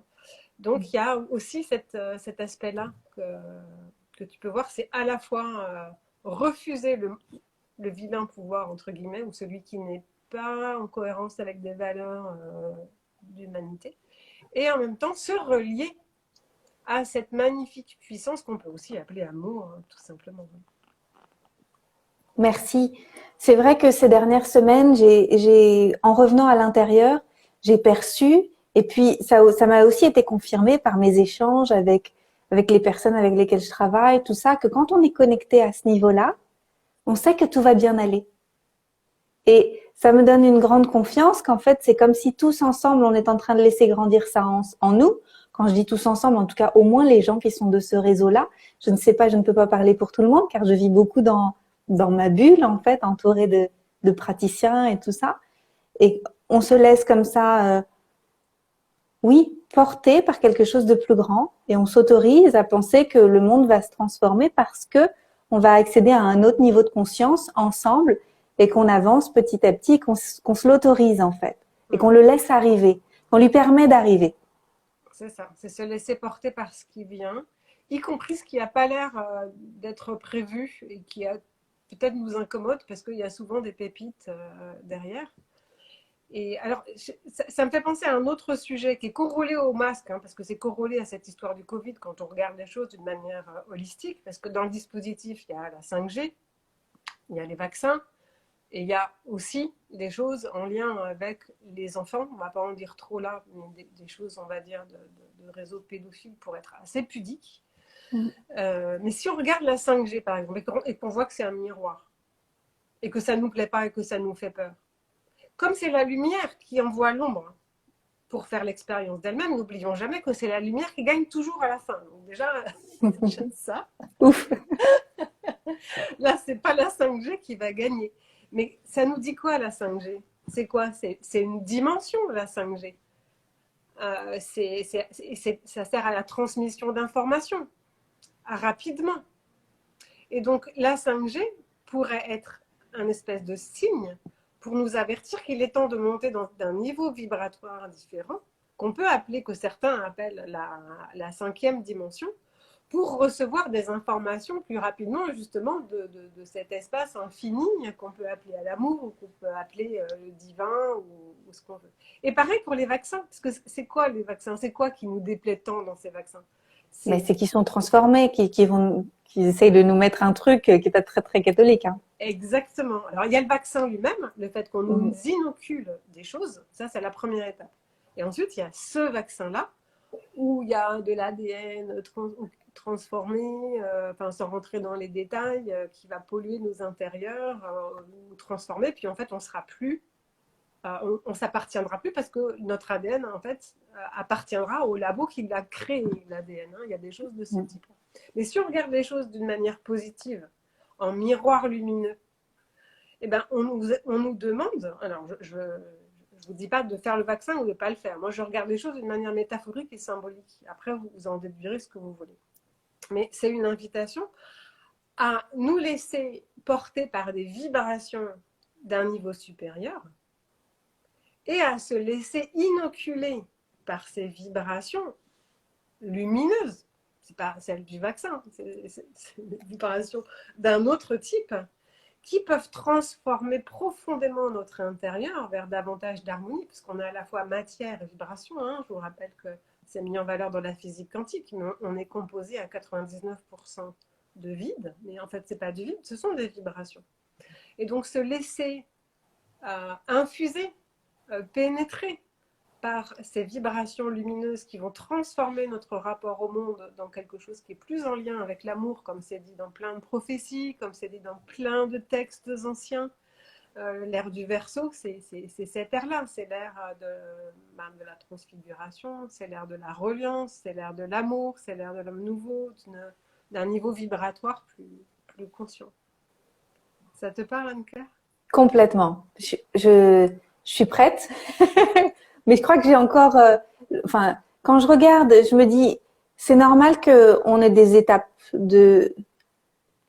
Donc, il y a aussi cet aspect-là que tu peux voir, c'est à la fois refuser le vilain pouvoir, entre guillemets, ou celui qui n'est pas en cohérence avec des valeurs d'humanité, et en même temps se relier à cette magnifique puissance qu'on peut aussi appeler amour, hein, tout simplement. Merci. C'est vrai que ces dernières semaines, en revenant à l'intérieur, j'ai perçu, et puis ça m'a aussi été confirmé par mes échanges avec les personnes avec lesquelles je travaille, tout ça, que quand on est connecté à ce niveau-là, on sait que tout va bien aller. Et ça me donne une grande confiance qu'en fait, c'est comme si tous ensemble, on est en train de laisser grandir ça en nous. Quand je dis tous ensemble, en tout cas, au moins les gens qui sont de ce réseau-là. Je ne sais pas, je ne peux pas parler pour tout le monde, car je vis beaucoup dans ma bulle, en fait, entourée de praticiens et tout ça. Et on se laisse comme ça, oui, porter par quelque chose de plus grand, et on s'autorise à penser que le monde va se transformer parce que on va accéder à un autre niveau de conscience ensemble, et qu'on avance petit à petit, qu'on se l'autorise en fait, et qu'on le laisse arriver, qu'on lui permet d'arriver. C'est ça, c'est se laisser porter par ce qui vient, y compris ce qui n'a pas l'air d'être prévu et qui peut-être nous incommode parce qu'il y a souvent des pépites derrière. Et alors, ça me fait penser à un autre sujet qui est corrélé au masque, hein, parce que c'est corrélé à cette histoire du Covid quand on regarde les choses d'une manière holistique, parce que dans le dispositif, il y a la 5G, il y a les vaccins, et il y a aussi des choses en lien avec les enfants. On ne va pas en dire trop là, mais des choses, on va dire, de réseaux pédophiles pour être assez pudiques. Mais si on regarde la 5G, par exemple, et qu'on voit que c'est un miroir, et que ça ne nous plaît pas et que ça nous fait peur, comme c'est la lumière qui envoie l'ombre pour faire l'expérience d'elle-même, n'oublions jamais que c'est la lumière qui gagne toujours à la fin. Donc déjà ça. Ouf. Là, c'est pas la 5G qui va gagner. Mais ça nous dit quoi la 5G? C'est quoi? C'est une dimension la 5G. Ça sert à la transmission d'informations rapidement. Et donc la 5G pourrait être un espèce de signe pour nous avertir qu'il est temps de monter d'un niveau vibratoire différent, qu'on peut appeler, que certains appellent la 5e dimension, pour recevoir des informations plus rapidement justement de cet espace infini qu'on peut appeler à l'amour ou qu'on peut appeler le divin ou ce qu'on veut. Et pareil pour les vaccins, parce que c'est quoi les vaccins? C'est quoi qui nous déplaît tant dans ces vaccins? Mais c'est qu'ils sont transformés, qui essayent de nous mettre un truc qui est très très catholique. Hein. Exactement. Alors il y a le vaccin lui-même, le fait qu'on nous inocule des choses, ça c'est la première étape. Et ensuite il y a ce vaccin-là où il y a de l'ADN transformé, sans rentrer dans les détails, qui va polluer nos intérieurs ou transformer, puis en fait on sera plus, on s'appartiendra plus parce que notre ADN en fait appartiendra au labo qui l'a créé, l'ADN. Hein. Il y a des choses de ce type. Mais si on regarde les choses d'une manière positive, en miroir lumineux, eh ben on nous demande, alors je ne vous dis pas de faire le vaccin ou de ne pas le faire. Moi, je regarde les choses d'une manière métaphorique et symbolique. Après, vous en déduirez ce que vous voulez. Mais c'est une invitation à nous laisser porter par des vibrations d'un niveau supérieur et à se laisser inoculer par ces vibrations lumineuses. Ce n'est pas celle du vaccin, c'est des vibrations d'un autre type qui peuvent transformer profondément notre intérieur vers davantage d'harmonie, puisqu'on a à la fois matière et vibration. Hein. Je vous rappelle que c'est mis en valeur dans la physique quantique, mais on est composé à 99% de vide, mais en fait, ce n'est pas du vide, ce sont des vibrations. Et donc, se laisser infuser, pénétrer par ces vibrations lumineuses qui vont transformer notre rapport au monde dans quelque chose qui est plus en lien avec l'amour, comme c'est dit dans plein de prophéties, comme c'est dit dans plein de textes anciens. L'ère du Verseau, c'est cette ère-là, c'est l'ère de la transfiguration, c'est l'ère de la reliance, c'est l'ère de l'amour, c'est l'ère de l'homme nouveau, d'un niveau vibratoire plus conscient. Ça te parle, Anne-Claire? Complètement. Je suis prête. Mais je crois que j'ai encore, quand je regarde, je me dis, c'est normal qu'on ait des étapes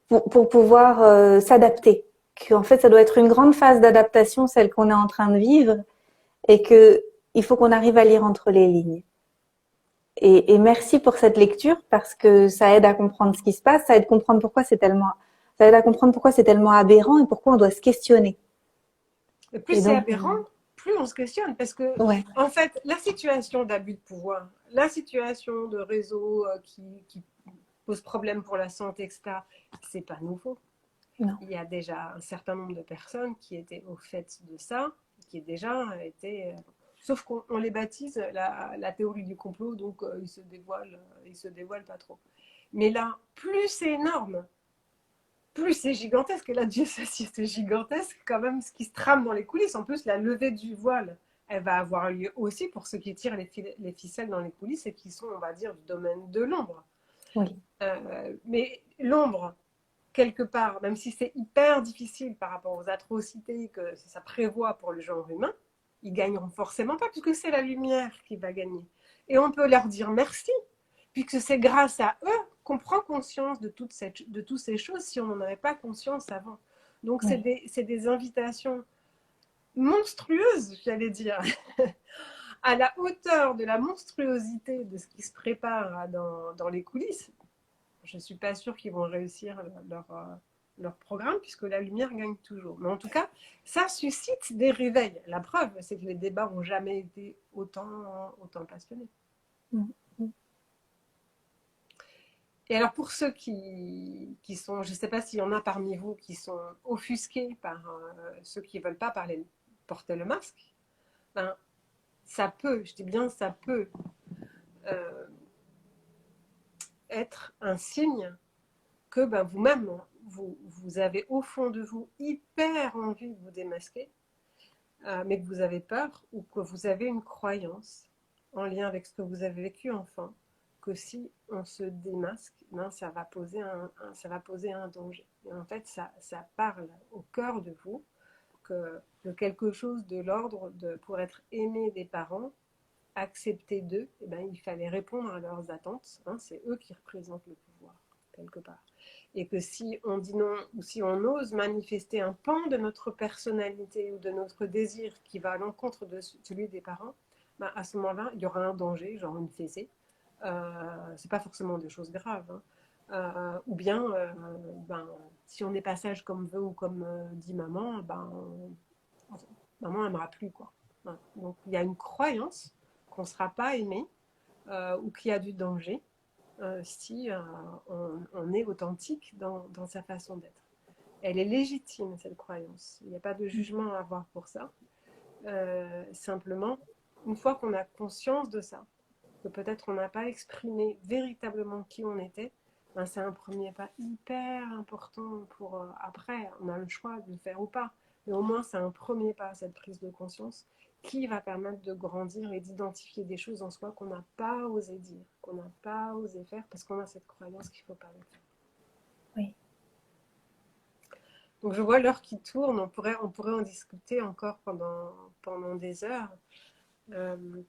pour pouvoir s'adapter. Qu'en fait, ça doit être une grande phase d'adaptation, celle qu'on est en train de vivre, et que il faut qu'on arrive à lire entre les lignes. Et merci pour cette lecture parce que ça aide à comprendre ce qui se passe, ça aide à comprendre pourquoi c'est tellement aberrant et pourquoi on doit se questionner. Et plus c'est aberrant, plus on se questionne parce que, ouais. en fait, la situation d'abus de pouvoir, la situation de réseau qui pose problème pour la santé, etc., c'est pas nouveau. Non. Il y a déjà un certain nombre de personnes qui étaient au fait de ça, qui déjà étaient. Sauf qu'on les baptise la théorie du complot, donc ils se dévoilent pas trop. Mais là, plus c'est énorme, plus c'est gigantesque. Et là, Dieu sait si c'est gigantesque, quand même, ce qui se trame dans les coulisses. En plus, la levée du voile, elle va avoir lieu aussi pour ceux qui tirent les ficelles dans les coulisses et qui sont, on va dire, du domaine de l'ombre. Oui. Mais l'ombre, quelque part, même si c'est hyper difficile par rapport aux atrocités que ça prévoit pour le genre humain, ils gagneront forcément pas, puisque c'est la lumière qui va gagner. Et on peut leur dire merci, puisque c'est grâce à eux qu'on prend conscience de toutes ces choses si on n'en avait pas conscience avant. Donc, oui. c'est des invitations monstrueuses, j'allais dire, à la hauteur de la monstruosité de ce qui se prépare dans les coulisses. Je ne suis pas sûre qu'ils vont réussir leur programme, puisque la lumière gagne toujours. Mais en tout cas, ça suscite des réveils. La preuve, c'est que les débats n'ont jamais été autant passionnés. Et alors, pour ceux qui sont, je ne sais pas s'il y en a parmi vous qui sont offusqués par ceux qui ne veulent pas porter le masque, ben, ça peut, je dis bien ça peut, être un signe que ben, vous-même, vous avez au fond de vous hyper envie de vous démasquer, mais que vous avez peur ou que vous avez une croyance en lien avec ce que vous avez vécu enfant, que si on se démasque, ben, ça va poser un danger. Et en fait, ça parle au cœur de vous que quelque chose de l'ordre de, pour être aimé des parents, accepté d'eux, eh ben, il fallait répondre à leurs attentes. Hein, c'est eux qui représentent le pouvoir, quelque part. Et que si on dit non, ou si on ose manifester un pan de notre personnalité ou de notre désir qui va à l'encontre de celui des parents, ben à ce moment-là, il y aura un danger, genre une fessée. C'est pas forcément des choses graves. Hein. Ou bien, ben, si on est pas sage comme veut ou comme dit maman, ben, maman n'aimera plus. Quoi. Voilà. Donc il y a une croyance qu'on ne sera pas aimé ou qu'il y a du danger. Si on est authentique dans sa façon d'être. Elle est légitime, cette croyance. Il n'y a pas de jugement à avoir pour ça. Simplement, une fois qu'on a conscience de ça, que peut-être on n'a pas exprimé véritablement qui on était, ben c'est un premier pas hyper important pour après, on a le choix de le faire ou pas, mais au moins c'est un premier pas, cette prise de conscience qui va permettre de grandir et d'identifier des choses en soi qu'on n'a pas osé dire, qu'on n'a pas osé faire parce qu'on a cette croyance qu'il ne faut pas le faire. Oui. Donc je vois l'heure qui tourne, on pourrait en discuter encore pendant des heures.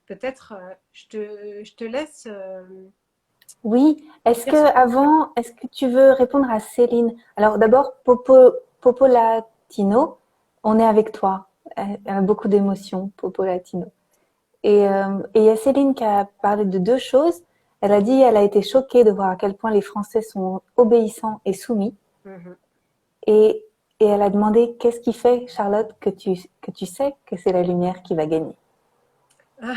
Peut-être je te laisse. Oui, est-ce que tu veux répondre à Céline? Alors d'abord, Popo Latino, on est avec toi. Elle a beaucoup d'émotions, Popo Latino. Et il y a Céline qui a parlé de deux choses. Elle a dit qu'elle a été choquée de voir à quel point les Français sont obéissants et soumis. Mm-hmm. Et elle a demandé qu'est-ce qui fait, Charlotte, que tu sais que c'est la lumière qui va gagner. Ah.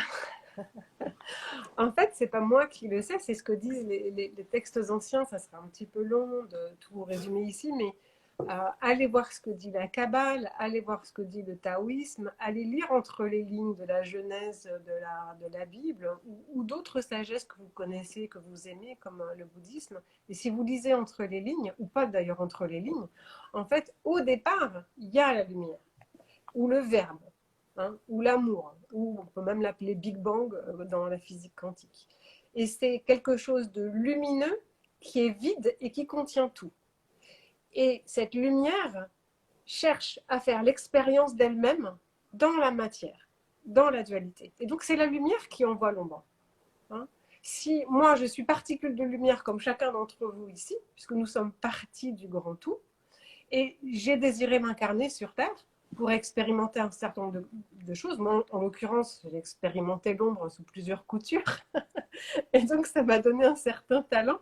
En fait, c'est pas moi qui le sais, c'est ce que disent les textes anciens. Ça sera un petit peu long de tout résumer ici, mais allez voir ce que dit la Kabbale, allez voir ce que dit le taoïsme, allez lire entre les lignes de la Genèse de la Bible ou d'autres sagesses que vous connaissez, que vous aimez, comme le bouddhisme. Et si vous lisez entre les lignes, ou pas d'ailleurs entre les lignes, en fait, au départ, il y a la lumière, ou le verbe. Hein, ou l'amour, ou on peut même l'appeler Big Bang dans la physique quantique. Et c'est quelque chose de lumineux qui est vide et qui contient tout. Et cette lumière cherche à faire l'expérience d'elle-même dans la matière, dans la dualité. Et donc c'est la lumière qui envoie l'ombre. Hein. Si moi je suis particule de lumière comme chacun d'entre vous ici, puisque nous sommes partie du grand tout, et j'ai désiré m'incarner sur Terre, pour expérimenter un certain nombre de choses. Moi, en l'occurrence, j'ai expérimenté l'ombre sous plusieurs coutures. Et donc, ça m'a donné un certain talent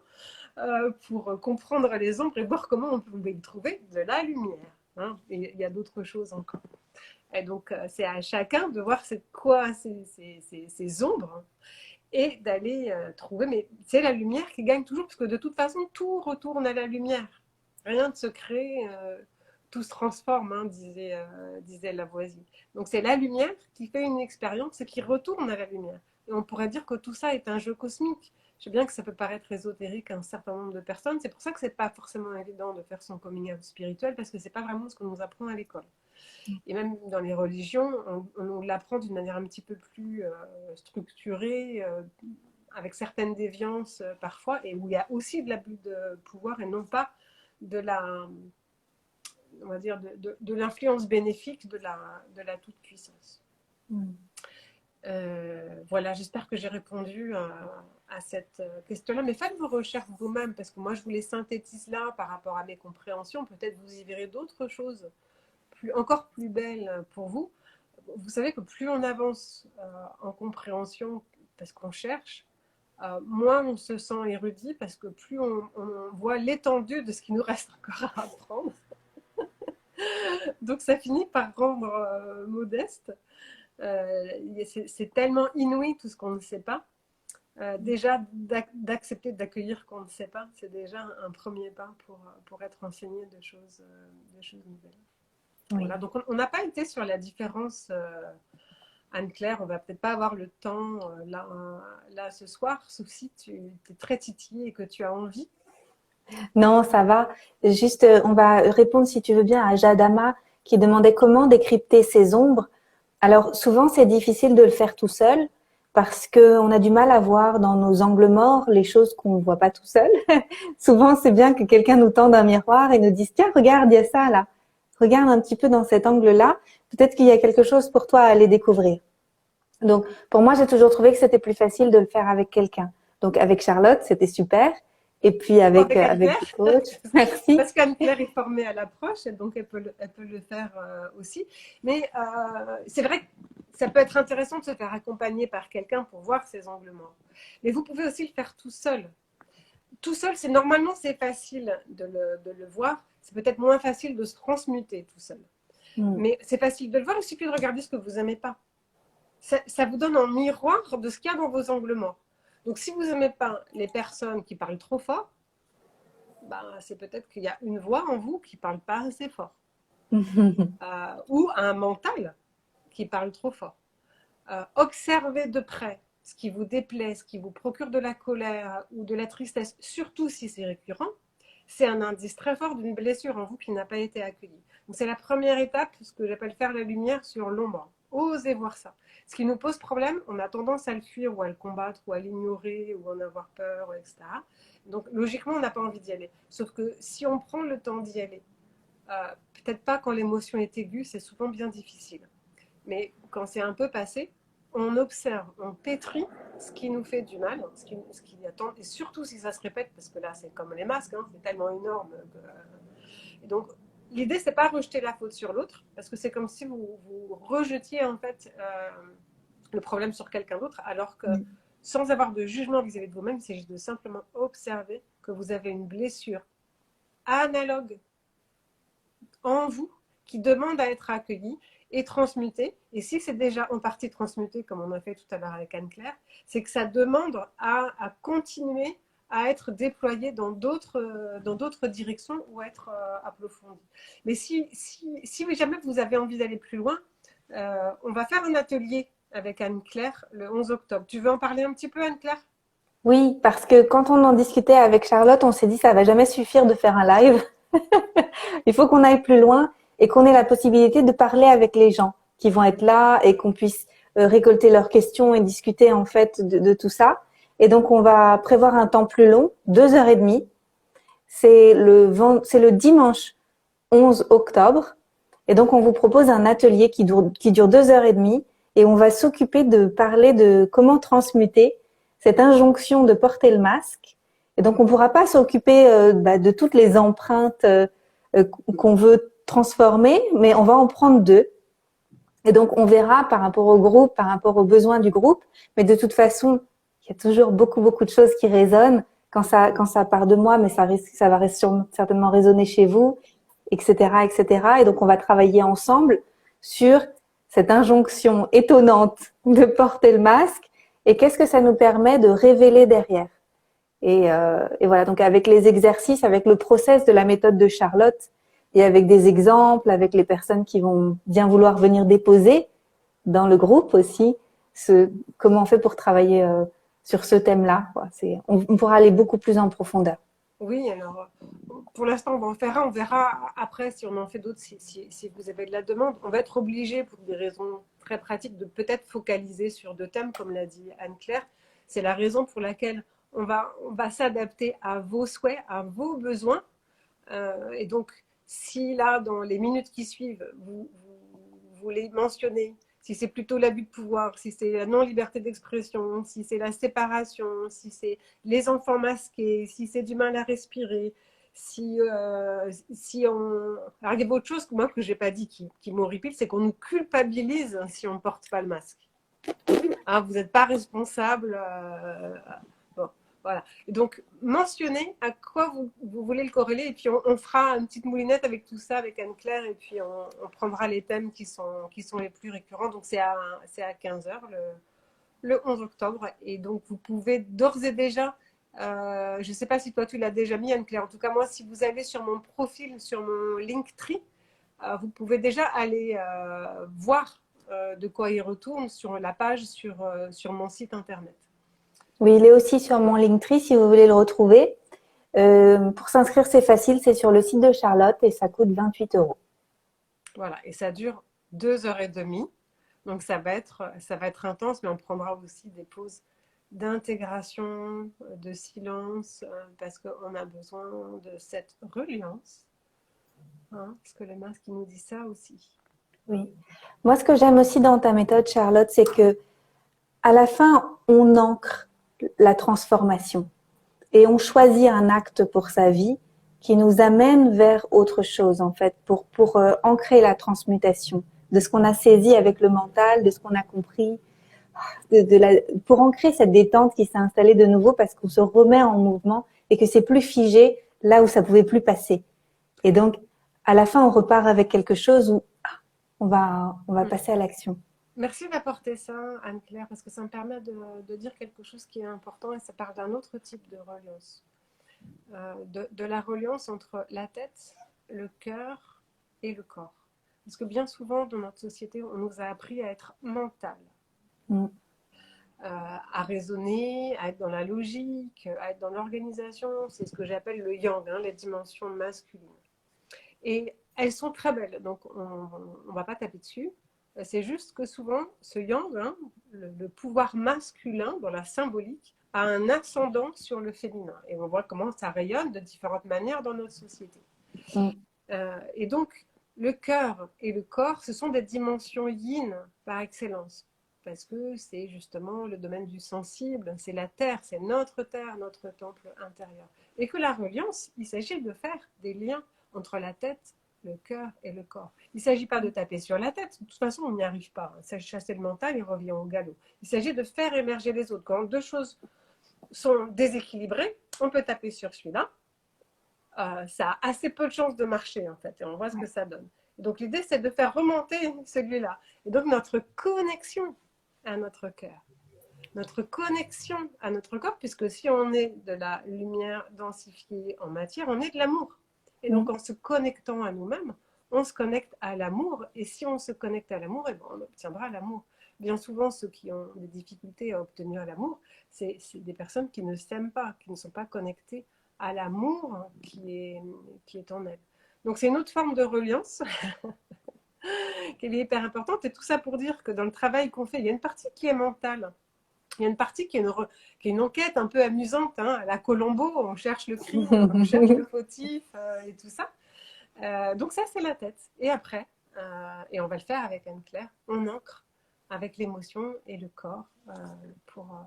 pour comprendre les ombres et voir comment on pouvait y trouver de la lumière. Hein. Et il y a d'autres choses encore. Et donc, c'est à chacun de voir c'est quoi ces ombres et d'aller trouver. Mais c'est la lumière qui gagne toujours, parce que de toute façon, tout retourne à la lumière. Rien ne se crée, tout se transforme, hein, disait Lavoisier. Donc, c'est la lumière qui fait une expérience et qui retourne à la lumière. Et on pourrait dire que tout ça est un jeu cosmique. Je sais bien que ça peut paraître ésotérique à un certain nombre de personnes. C'est pour ça que c'est pas forcément évident de faire son coming out spirituel, parce que c'est pas vraiment ce qu'on nous apprend à l'école. Et même dans les religions, on l'apprend d'une manière un petit peu plus structurée, avec certaines déviances parfois, et où il y a aussi de l'abus de pouvoir et non pas de la, on va dire, de l'influence bénéfique de la toute-puissance. Voilà, j'espère que j'ai répondu à cette question-là. Mais faites vos recherches vous-même, parce que moi, je vous les synthétise là par rapport à mes compréhensions. Peut-être vous y verrez d'autres choses encore plus belles pour vous. Vous savez que plus on avance en compréhension, parce qu'on cherche, moins on se sent érudit, parce que plus on voit l'étendue de ce qui nous reste encore à apprendre. Donc ça finit par rendre modeste. C'est tellement inouï tout ce qu'on ne sait pas. Déjà d'accepter d'accueillir qu'on ne sait pas, c'est déjà un premier pas pour être enseigné de choses nouvelles. Oui. Voilà, donc on n'a pas été sur la différence, Anne-Claire, on va peut-être pas avoir le temps là ce soir, sauf si tu es très titillée et que tu as envie. Non, ça va. Juste, on va répondre, si tu veux bien, à Jadama qui demandait comment décrypter ces ombres. Alors, souvent, c'est difficile de le faire tout seul parce qu'on a du mal à voir dans nos angles morts les choses qu'on ne voit pas tout seul. Souvent, c'est bien que quelqu'un nous tende un miroir et nous dise « Tiens, regarde, il y a ça là. Regarde un petit peu dans cet angle-là. Peut-être qu'il y a quelque chose pour toi à aller découvrir. » Donc, pour moi, j'ai toujours trouvé que c'était plus facile de le faire avec quelqu'un. Donc, avec Charlotte, c'était super. Et puis avec le coach. Merci. Parce qu'Anne-Claire est formée à l'approche, et donc elle peut le faire aussi. Mais c'est vrai que ça peut être intéressant de se faire accompagner par quelqu'un pour voir ses angles morts. Mais vous pouvez aussi le faire tout seul. Tout seul, normalement, c'est facile de le voir. C'est peut-être moins facile de se transmuter tout seul. Mais c'est facile de le voir, il suffit de regarder ce que vous n'aimez pas. Ça vous donne un miroir de ce qu'il y a dans vos angles morts. Donc, si vous n'aimez pas les personnes qui parlent trop fort, c'est peut-être qu'il y a une voix en vous qui ne parle pas assez fort. Ou un mental qui parle trop fort. Observez de près ce qui vous déplaît, ce qui vous procure de la colère ou de la tristesse, surtout si c'est récurrent, c'est un indice très fort d'une blessure en vous qui n'a pas été accueillie. Donc, c'est la première étape, ce que j'appelle faire la lumière sur l'ombre. Osez voir ça. Ce qui nous pose problème, on a tendance à le fuir ou à le combattre ou à l'ignorer ou à en avoir peur, etc. Donc, logiquement, on n'a pas envie d'y aller. Sauf que si on prend le temps d'y aller, peut-être pas quand l'émotion est aiguë, c'est souvent bien difficile. Mais quand c'est un peu passé, on observe, on pétrit ce qui nous fait du mal, ce qui attend, et surtout si ça se répète, parce que là, c'est comme les masques, hein, c'est tellement énorme. Et donc, l'idée, c'est pas rejeter la faute sur l'autre, parce que c'est comme si vous rejetiez en fait le problème sur quelqu'un d'autre, alors que sans avoir de jugement vis-à-vis de vous-même, c'est juste de simplement observer que vous avez une blessure analogue en vous qui demande à être accueillie et transmutée. Et si c'est déjà en partie transmuté, comme on a fait tout à l'heure avec Anne-Claire, c'est que ça demande à continuer à être déployé dans d'autres directions ou être approfondi. Mais si jamais vous avez envie d'aller plus loin, on va faire un atelier avec Anne-Claire le 11 octobre. Tu veux en parler un petit peu, Anne-Claire ? Oui, parce que quand on en discutait avec Charlotte, on s'est dit ça va jamais suffire de faire un live. Il faut qu'on aille plus loin et qu'on ait la possibilité de parler avec les gens qui vont être là et qu'on puisse récolter leurs questions et discuter en fait de tout ça. Et donc, on va prévoir un temps plus long, 2h30. C'est le dimanche 11 octobre. Et donc, on vous propose un atelier qui dure 2h30 et on va s'occuper de parler de comment transmuter cette injonction de porter le masque. Et donc, on ne pourra pas s'occuper de toutes les empreintes qu'on veut transformer, mais on va en prendre deux. Et donc, on verra par rapport au groupe, par rapport aux besoins du groupe. Mais de toute façon, il y a toujours beaucoup, beaucoup de choses qui résonnent quand ça part de moi, mais ça va certainement résonner chez vous, etc., etc. Et donc, on va travailler ensemble sur cette injonction étonnante de porter le masque et qu'est-ce que ça nous permet de révéler derrière. Et voilà, donc avec les exercices, avec le process de la méthode de Charlotte et avec des exemples, avec les personnes qui vont bien vouloir venir déposer dans le groupe aussi, comment on fait pour travailler sur ce thème-là. On pourra aller beaucoup plus en profondeur. Oui, alors pour l'instant on va en faire un, on verra après si on en fait d'autres, si vous avez de la demande. On va être obligé pour des raisons très pratiques de peut-être focaliser sur deux thèmes, comme l'a dit Anne-Claire. C'est la raison pour laquelle on va s'adapter à vos souhaits, à vos besoins. Et donc, si là, dans les minutes qui suivent, vous les mentionnez, si c'est plutôt l'abus de pouvoir, si c'est la non-liberté d'expression, si c'est la séparation, si c'est les enfants masqués, si c'est du mal à respirer, si on... Alors, il y a autre chose que moi que je n'ai pas dit qui m'horripile, c'est qu'on nous culpabilise si on ne porte pas le masque. Hein, vous n'êtes pas responsable. Bon, voilà. Donc, mentionnez à quoi vous voulez le corréler et puis on fera une petite moulinette avec tout ça, avec Anne-Claire, et puis on prendra les thèmes qui sont les plus récurrents. Donc, c'est à 15h le 11 octobre. Et donc, vous pouvez d'ores et déjà, je ne sais pas si toi tu l'as déjà mis, Anne-Claire. En tout cas, moi, si vous allez sur mon profil, sur mon Linktree, vous pouvez déjà aller voir de quoi il retourne sur la page sur mon site internet. Oui, il est aussi sur mon Linktree si vous voulez le retrouver. Pour s'inscrire, c'est facile, c'est sur le site de Charlotte et ça coûte 28 €. Voilà, et ça dure 2h30. Donc ça va être intense, mais on prendra aussi des pauses d'intégration, de silence, parce qu'on a besoin de cette reliance. Hein, parce que le masque, il nous dit ça aussi. Oui. Moi, ce que j'aime aussi dans ta méthode, Charlotte, c'est que à la fin, on ancre la transformation et on choisit un acte pour sa vie qui nous amène vers autre chose, en fait, pour ancrer la transmutation de ce qu'on a saisi avec le mental, de ce qu'on a compris, pour ancrer cette détente qui s'est installée de nouveau parce qu'on se remet en mouvement et que c'est plus figé là où ça pouvait plus passer. Et donc, à la fin, on repart avec quelque chose où on va passer à l'action. Merci d'apporter ça, Anne-Claire, parce que ça me permet de dire quelque chose qui est important et ça parle d'un autre type de reliance. De la reliance entre la tête, le cœur et le corps. Parce que bien souvent, dans notre société, on nous a appris à être mental, à raisonner, à être dans la logique, à être dans l'organisation. C'est ce que j'appelle le yang, hein, les dimensions masculines. Et elles sont très belles, donc on ne va pas taper dessus. C'est juste que souvent, ce yang, hein, le pouvoir masculin dans la symbolique, a un ascendant sur le féminin. Et on voit comment ça rayonne de différentes manières dans notre société. Et donc, le cœur et le corps, ce sont des dimensions yin par excellence. Parce que c'est justement le domaine du sensible, c'est la terre, notre temple intérieur. Et que la reliance, il s'agit de faire des liens entre la tête, le cœur et le corps. Il ne s'agit pas de taper sur la tête, de toute façon on n'y arrive pas. Ça chasser le mental, il revient au galop. Il s'agit de faire émerger les autres. Quand deux choses sont déséquilibrées, on peut taper sur celui-là. Ça a assez peu de chances de marcher en fait, et on voit ce que ça donne. Donc l'idée c'est de faire remonter celui-là. Et donc notre connexion à notre cœur, notre connexion à notre corps, puisque si on est de la lumière densifiée en matière, on est de l'amour. Et donc en se connectant à nous-mêmes, on se connecte à l'amour, et si on se connecte à l'amour, on obtiendra l'amour. Bien souvent, ceux qui ont des difficultés à obtenir l'amour, c'est des personnes qui ne s'aiment pas, qui ne sont pas connectées à l'amour qui est en elles. Donc c'est une autre forme de reliance qui est hyper importante, et tout ça pour dire que dans le travail qu'on fait, il y a une partie qui est mentale. Il y a une partie qui est une enquête un peu amusante, hein, à la Colombo, on cherche le crime, on cherche le fautif et tout ça. Donc ça, c'est la tête. Et après, et on va le faire avec Anne-Claire, on ancre avec l'émotion et le corps pour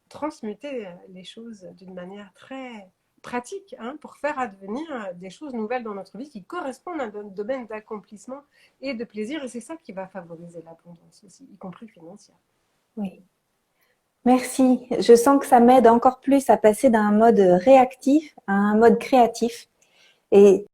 transmuter les choses d'une manière très, pratiques hein, pour faire advenir des choses nouvelles dans notre vie qui correspondent à un domaine d'accomplissement et de plaisir. Et c'est ça qui va favoriser l'abondance aussi, y compris financière. Oui. Merci. Je sens que ça m'aide encore plus à passer d'un mode réactif à un mode créatif. Et